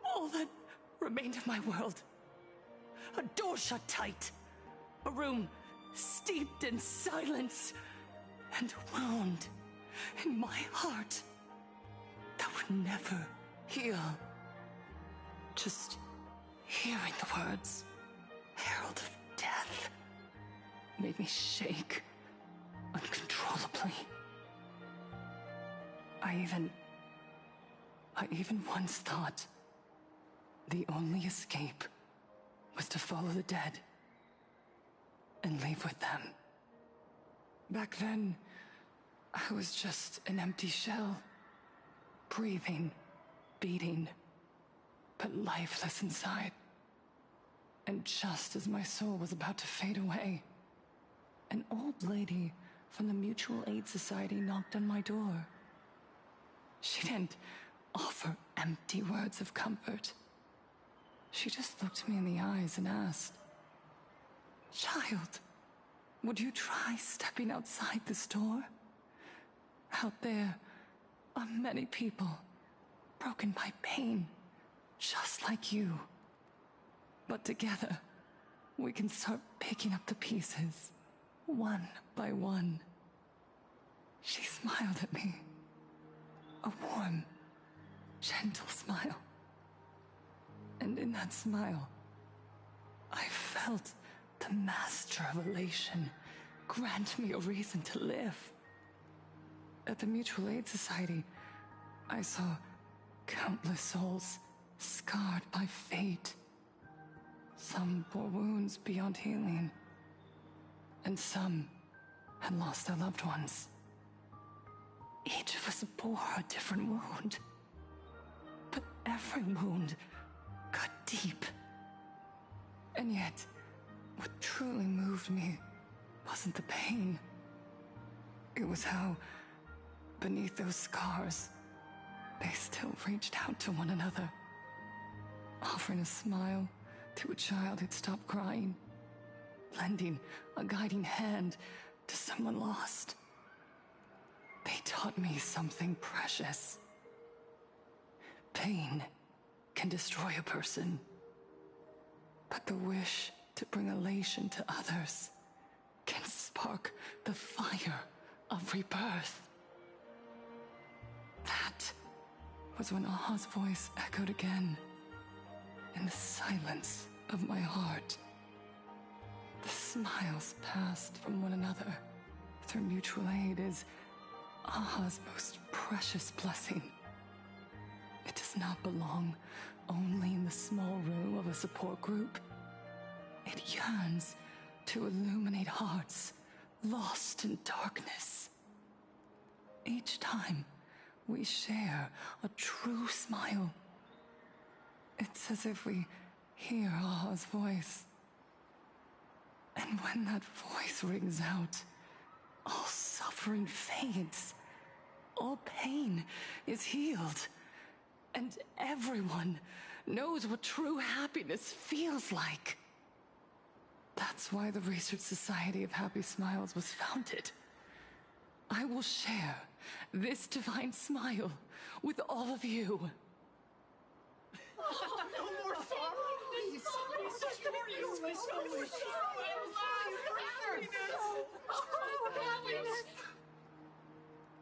all that remained of my world, a door shut tight, a room steeped in silence, and a wound in my heart that would never heal. Just hearing the words, Herald of Death, made me shake uncontrollably. I even once thought the only escape was to follow the dead and leave with them. Back then, I was just an empty shell, breathing, beating, but lifeless inside. And just as my soul was about to fade away, an old lady from the Mutual Aid Society knocked on my door. She didn't offer empty words of comfort. She just looked me in the eyes and asked, "Child, would you try stepping outside this door? Out there are many people broken by pain, just like you. But together, we can start picking up the pieces, one by one." She smiled at me. A warm, gentle smile. And in that smile, I felt the master of elation grant me a reason to live. At the Mutual Aid Society, I saw countless souls scarred by fate. Some bore wounds beyond healing, and some had lost their loved ones. Each of us bore a different wound, but every wound cut deep. And yet, what truly moved me wasn't the pain. It was how, beneath those scars, they still reached out to one another, offering a smile to a child who'd stopped crying, lending a guiding hand to someone lost. They taught me something precious. Pain can destroy a person, but the wish to bring elation to others can spark the fire of rebirth. That was when Aha's voice echoed again in the silence of my heart. The smiles passed from one another through mutual aid is Aha's most precious blessing. It does not belong only in the small room of a support group. It yearns to illuminate hearts lost in darkness. Each time we share a true smile, it's as if we hear Aha's voice. And when that voice rings out, all suffering fades, all pain is healed, and everyone knows what true happiness feels like. That's why the Research Society of Happy Smiles was founded. I will share this divine smile with all of you.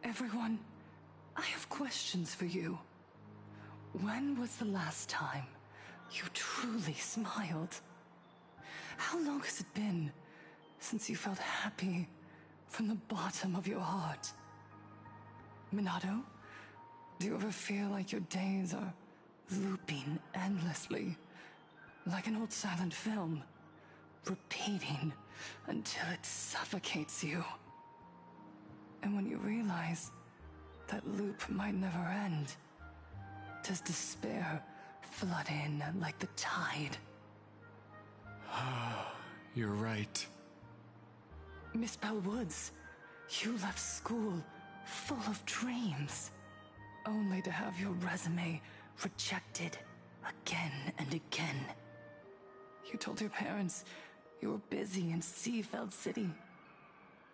Everyone, I have questions for you. When was the last time you truly smiled? How long has it been since you felt happy from the bottom of your heart? Minato, do you ever feel like your days are looping endlessly, like an old silent film, repeating until it suffocates you? And when you realize that loop might never end, does despair flood in like the tide? You're right. Miss Bell Woods, you left school full of dreams, only to have your resume rejected again and again. You told your parents you were busy in Seafeld City,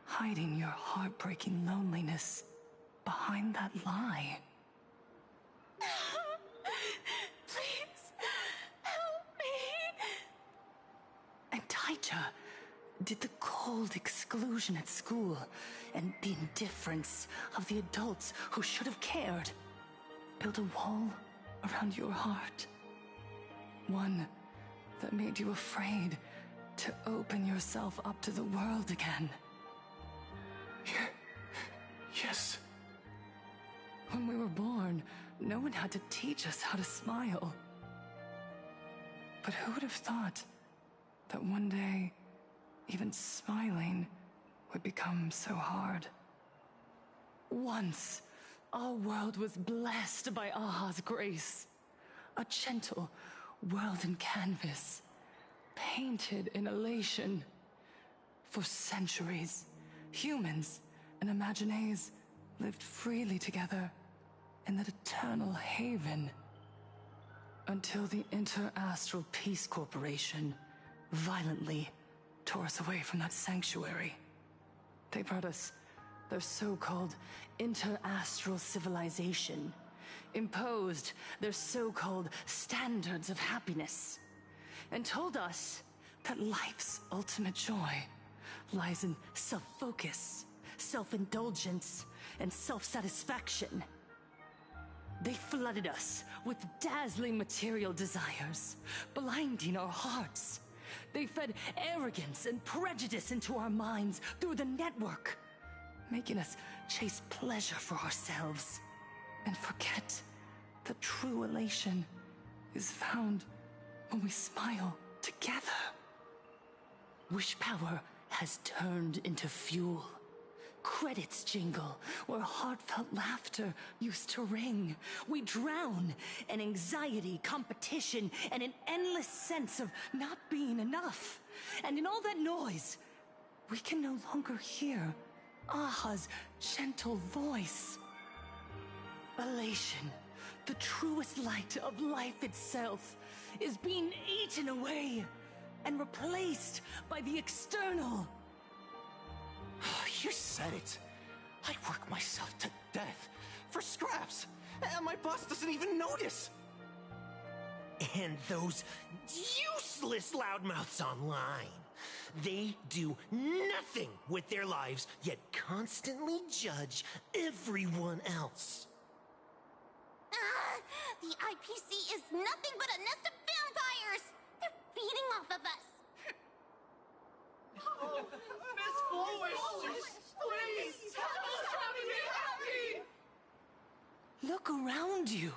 hiding your heartbreaking loneliness behind that lie. Please, help me. And Taija, did the cold exclusion at school and the indifference of the adults who should have cared build a wall around your heart? One that made you afraid to open yourself up to the world again? Yes. When we were born, no one had to teach us how to smile. But who would have thought that one day, even smiling would become so hard? Once, our world was blessed by Aha's grace. A gentle world in canvas, painted in elation. For centuries, humans and Imaginaes lived freely together in that eternal haven. Until the Inter-Astral Peace Corporation violently tore us away from that sanctuary. They brought us their so-called inter-astral civilization, imposed their so-called standards of happiness, and told us that life's ultimate joy lies in self-focus, self-indulgence, and self-satisfaction. They flooded us with dazzling material desires, blinding our hearts. They fed arrogance and prejudice into our minds through the network, making us chase pleasure for ourselves and forget that true elation is found when we smile together. Wish power has turned into fuel. Credits jingle where heartfelt laughter used to ring. We drown in anxiety, competition, and an endless sense of not being enough. And in all that noise, we can no longer hear Aha's gentle voice. Elation, the truest light of life itself, is being eaten away and replaced by the external. You said it. I work myself to death for scraps, and my boss doesn't even notice. And those useless loudmouths online. They do nothing with their lives, yet constantly judge everyone else. The IPC is nothing but a nest of vampires! They're feeding off of us! Miss Foolish, please tell us how to be happy! Look around you.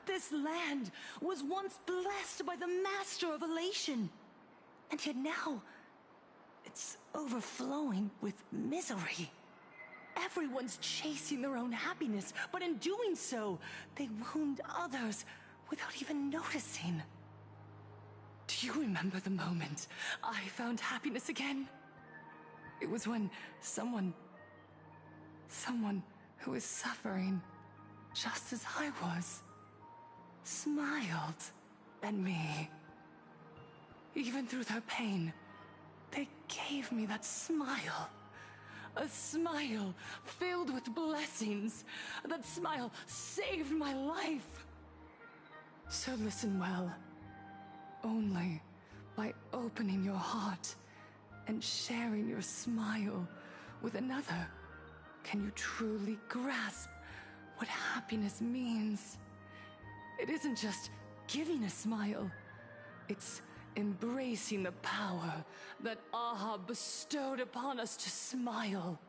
This land was once blessed by the master of elation. And yet now, it's overflowing with misery. Everyone's chasing their own happiness, but in doing so, they wound others without even noticing. Do you remember the moment I found happiness again? It was when someone who was suffering just as I was, smiled at me. Even through their pain, they gave me that smile. A smile filled with blessings. That smile saved my life. So listen well. Only by opening your heart and sharing your smile with another, can you truly grasp what happiness means. It isn't just giving a smile, it's embracing the power that AHA bestowed upon us to smile.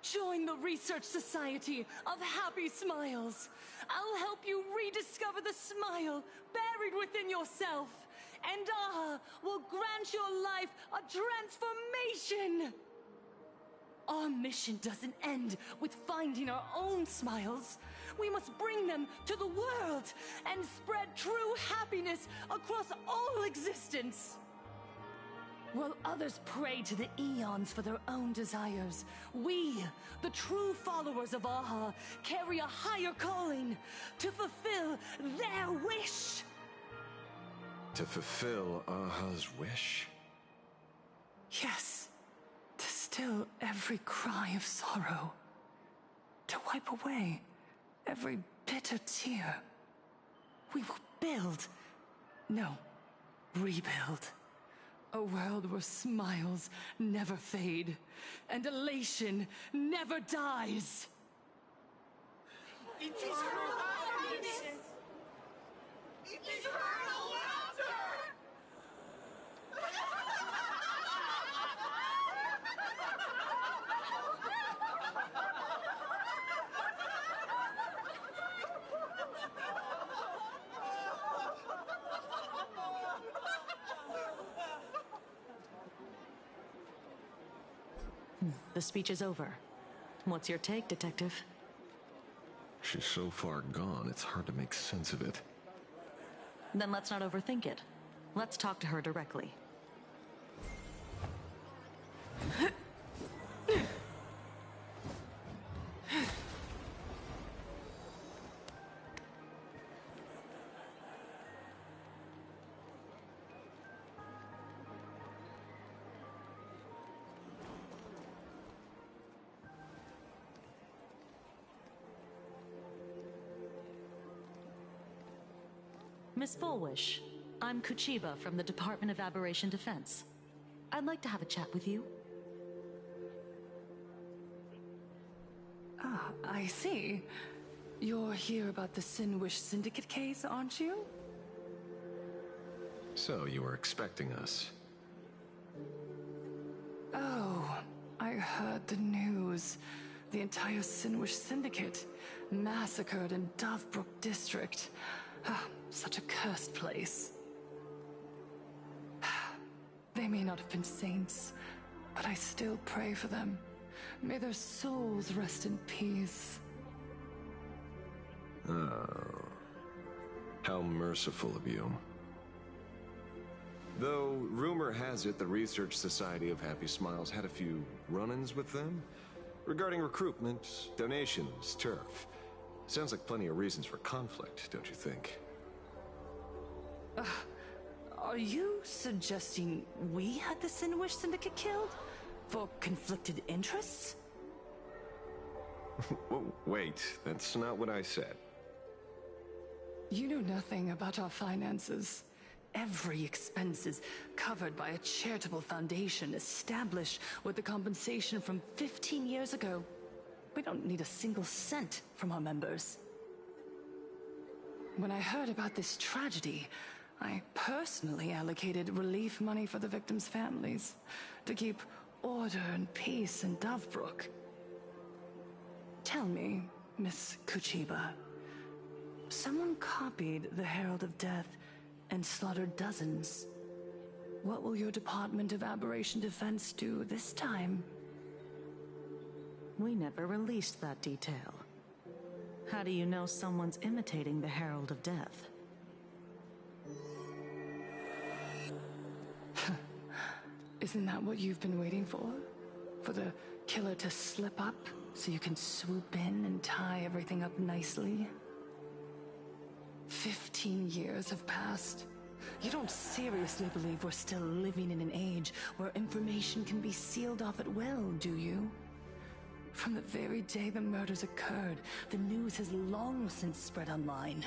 Join the Research Society of Happy Smiles. I'll help you rediscover the smile buried within yourself, and AHA will grant your life a transformation. Our mission doesn't end with finding our own smiles. We must bring them to the world and spread true happiness across all existence. While others pray to the eons for their own desires, we, the true followers of AHA, carry a higher calling to fulfill their wish. To fulfill AHA's wish? Yes. To still every cry of sorrow. To wipe away every bitter tear. We will build, no, rebuild. A world where smiles never fade, and elation never dies. It's eternal happiness! Eternal laughter! The speech is over. What's your take, Detective? She's so far gone, it's hard to make sense of it. Then let's not overthink it. Let's talk to her directly. Miss Fullwish, I'm Kuchiba from the Department of Aberration Defense. I'd like to have a chat with you. Ah, I see. You're here about the Sinwish Syndicate case, aren't you? So, you were expecting us. Oh, I heard the news. The entire Sinwish Syndicate massacred in Dovebrook District. Ah, such a cursed place. They may not have been saints, but I still pray for them. May their souls rest in peace. Oh. How merciful of you. Though, rumor has it the Research Society of Happy Smiles had a few run-ins with them regarding recruitment, donations, turf. Sounds like plenty of reasons for conflict, don't you think? Are you suggesting we had the Sinwish Syndicate killed? For conflicted interests? Wait, that's not what I said. You know nothing about our finances. Every expense is covered by a charitable foundation established with the compensation from 15 years ago. We don't need a single cent from our members. When I heard about this tragedy, I personally allocated relief money for the victims' families to keep order and peace in Dovebrook. Tell me, Miss Kuchiba, someone copied the Herald of Death and slaughtered dozens. What will your Department of Aberration Defense do this time? We never released that detail. How do you know someone's imitating the Herald of Death? Isn't that what you've been waiting for? For the killer to slip up so you can swoop in and tie everything up nicely? 15 years have passed. You don't seriously believe we're still living in an age where information can be sealed off at will, do you? From the very day the murders occurred, the news has long since spread online.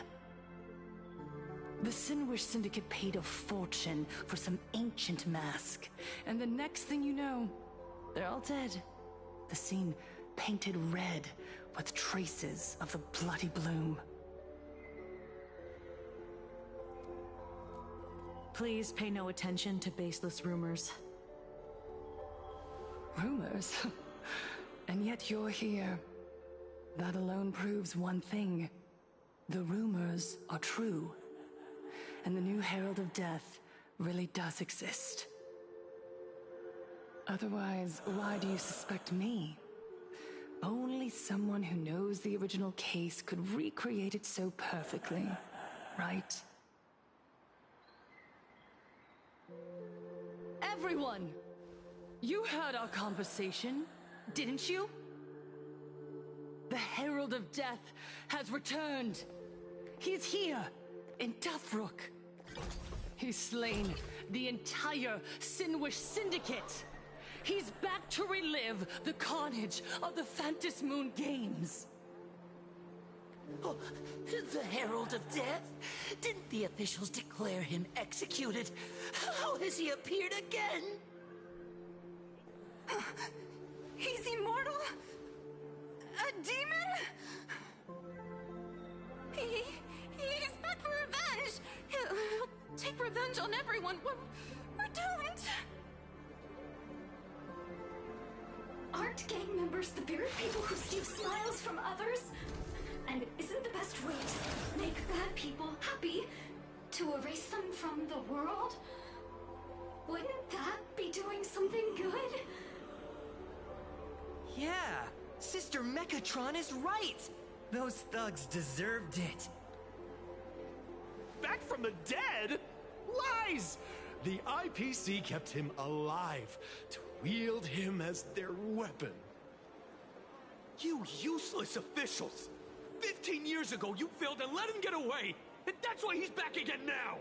The Sinwish Syndicate paid a fortune for some ancient mask. And the next thing you know, they're all dead. The scene painted red with traces of the bloody bloom. Please pay no attention to baseless rumors. Rumors? And yet you're here. That alone proves one thing. The rumors are true. And the new Herald of Death really does exist. Otherwise, why do you suspect me? Only someone who knows the original case could recreate it so perfectly, right? Everyone! You heard our conversation, didn't you? The Herald of Death has returned. He's here, in Dufrook. He's slain the entire Sinwish Syndicate. He's back to relive the carnage of the Phantom Moon Games. Oh, the Herald of Death? Didn't the officials declare him executed? How has he appeared again? He's immortal? A demon? He's back for revenge! He'll take revenge on everyone. We're doomed! Aren't gang members the very people who steal smiles from others? And isn't the best way to make bad people happy to erase them from the world? Wouldn't that be doing something good? Yeah, Sister Mechatron is right. Those thugs deserved it. Back from the dead? Lies! The IPC kept him alive to wield him as their weapon. You useless officials! 15 years ago, you failed and let him get away! And that's why he's back again now!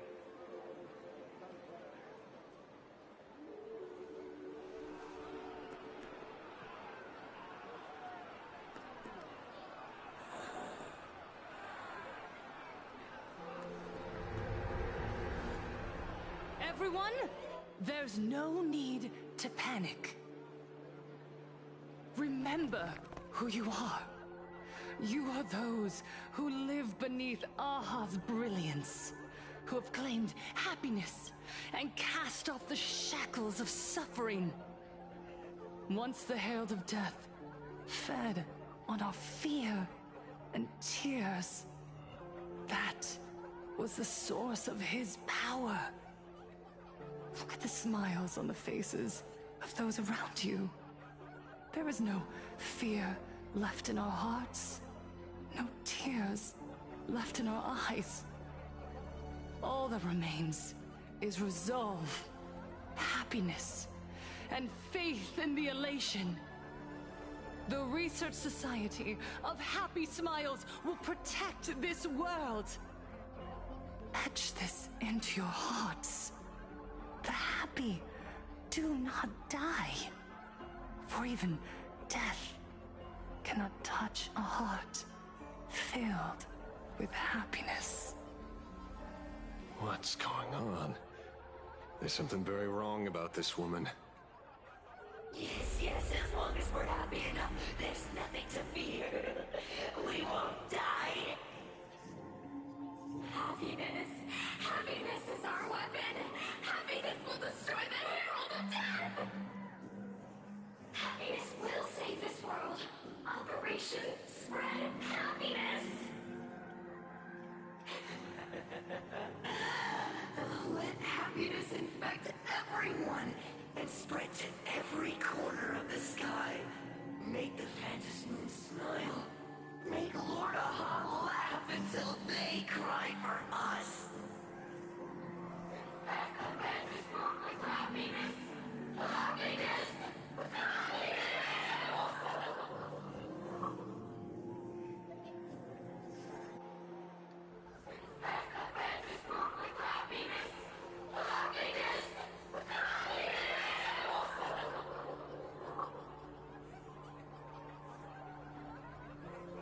Everyone, there's no need to panic. Remember who you are. You are those who live beneath Aha's brilliance, who have claimed happiness and cast off the shackles of suffering. Once the Herald of Death fed on our fear and tears, that was the source of his power. Look at the smiles on the faces of those around you. There is no fear left in our hearts, no tears left in our eyes. All that remains is resolve, happiness, and faith in the elation. The Research Society of Happy Smiles will protect this world. Etch this into your hearts. The happy do not die, for even death cannot touch a heart filled with happiness. What's going on? There's something very wrong about this woman. Yes, as long as we're happy enough, there's nothing to fear. We won't die. Happiness is our weapon. Happiness will destroy the Herald of Death. Happiness will save this world. Operation Spread Happiness. Let happiness infect everyone and spread to every corner of the sky. Make the Phantom Moon smile. Make Lord Aha laugh until they cry for us. Infect the Phantom Moon with happiness. Happiness.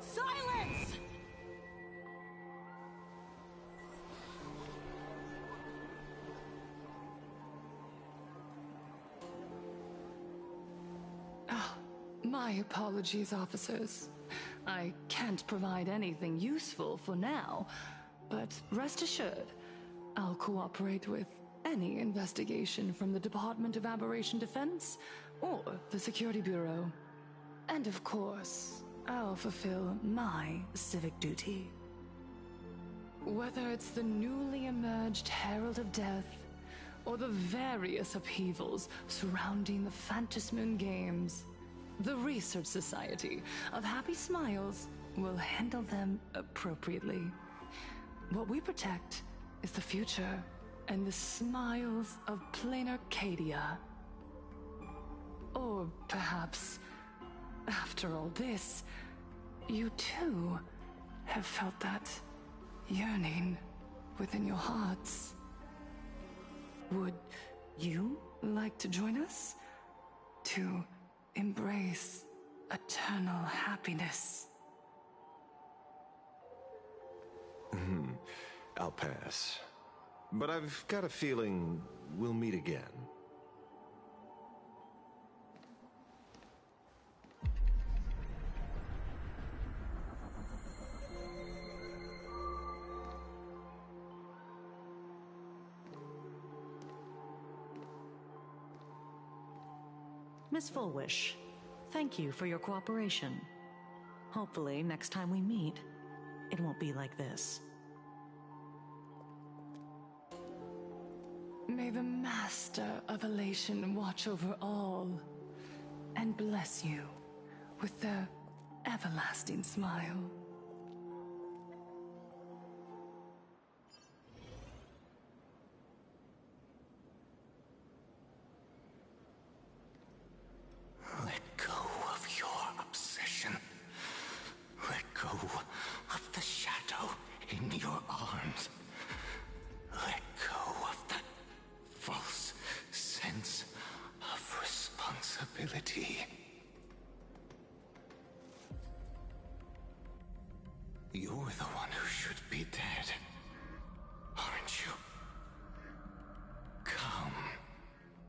Silence! My apologies, officers. I can't provide anything useful for now, but rest assured, I'll cooperate with any investigation from the Department of Aberration Defense or the Security Bureau. And of course, I'll fulfill my civic duty. Whether it's the newly emerged Herald of Death, or the various upheavals surrounding the Phantasmoon Games, the Research Society of Happy Smiles will handle them appropriately. What we protect is the future and the smiles of plain Arcadia. Or perhaps, after all this, you too have felt that yearning within your hearts. Would you like to join us? To embrace eternal happiness? I'll pass. But I've got a feeling we'll meet again. Miss Fullwish, thank you for your cooperation. Hopefully, next time we meet, it won't be like this. May the Master of Elation watch over all, and bless you with their everlasting smile. Let go of your obsession. Let go of the shadow in your arms. Let go of that false sense of responsibility. You're the one who should be dead, aren't you? Come,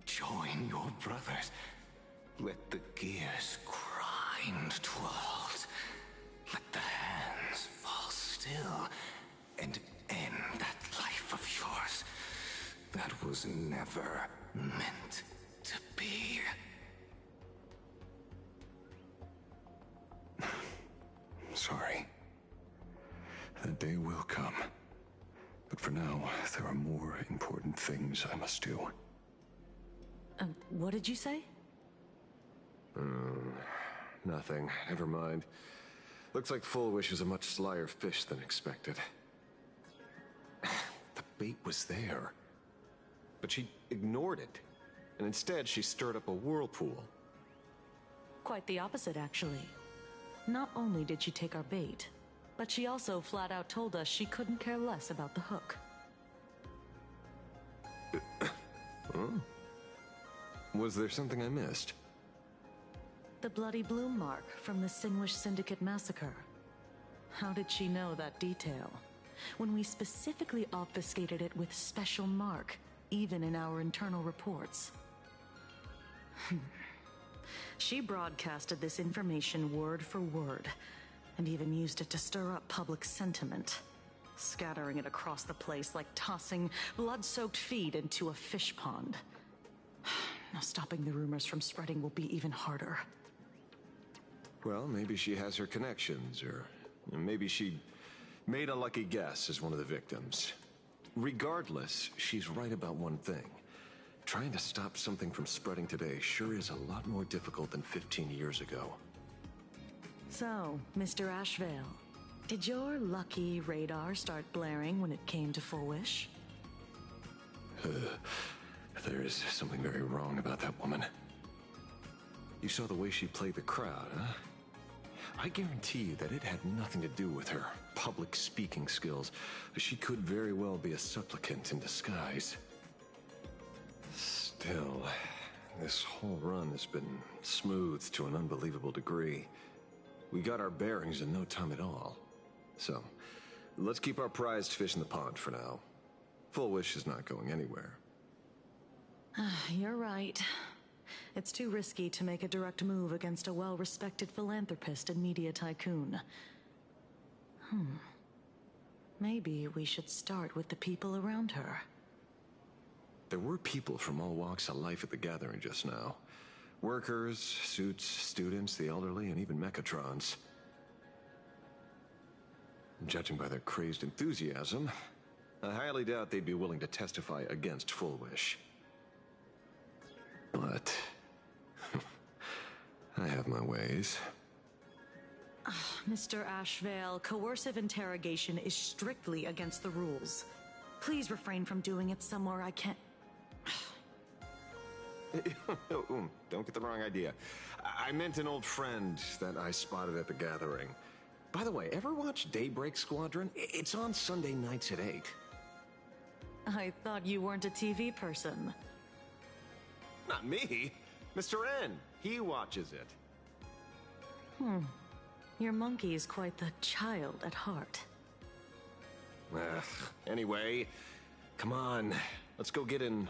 join your brothers. Let the gears grind to a halt. Let the hands fall still and end that life of yours that was never meant to be. Sorry. That day will come. But for now, there are more important things I must do. What did you say? Nothing. Never mind. Looks like Fullwish is a much slyer fish than expected. The bait was there. But she ignored it. And instead, she stirred up a whirlpool. Quite the opposite, actually. Not only did she take our bait, but she also flat out told us she couldn't care less about the hook. Was there something I missed? The bloody bloom mark from the Sinwish Syndicate massacre. How did she know that detail? When we specifically obfuscated it with special mark, even in our internal reports. She broadcasted this information word for word, and even used it to stir up public sentiment, scattering it across the place like tossing blood-soaked feed into a fish pond. Now stopping the rumors from spreading will be even harder. Well, maybe she has her connections, or maybe she made a lucky guess as one of the victims. Regardless, she's right about one thing. Trying to stop something from spreading today sure is a lot more difficult than 15 years ago. So, Mr. Ashvale, did your lucky radar start blaring when it came to Fullwish? There is something very wrong about that woman. You saw the way she played the crowd, huh? I guarantee you that it had nothing to do with her public speaking skills. She could very well be a supplicant in disguise. Still, this whole run has been smoothed to an unbelievable degree. We got our bearings in no time at all. So, let's keep our prized fish in the pond for now. Fullwish is not going anywhere. You're right. It's too risky to make a direct move against a well-respected philanthropist and media tycoon. Maybe we should start with the people around her. There were people from all walks of life at the gathering just now. Workers, suits, students, the elderly, and even Mechatrons. Judging by their crazed enthusiasm, I highly doubt they'd be willing to testify against Full Wish. But I have my ways. Mr. Ashvale, coercive interrogation is strictly against the rules. Please refrain from doing it somewhere I can't... Don't get the wrong idea. I meant an old friend that I spotted at the gathering. By the way, ever watch Daybreak Squadron? It's on Sunday nights at 8. I thought you weren't a TV person. Not me. Mr. N. He watches it. Your monkey is quite the child at heart. Anyway, come on. Let's go get an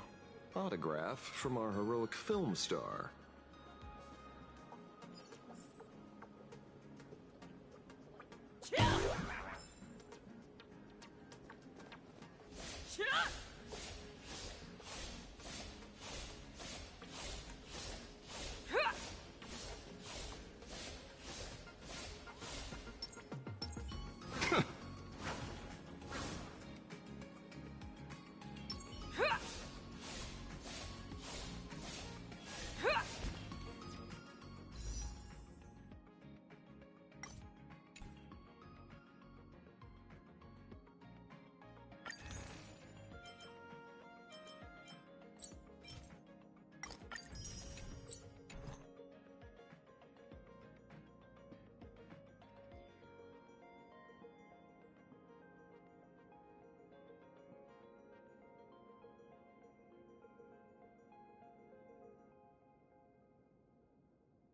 autograph from our heroic film star. Chill!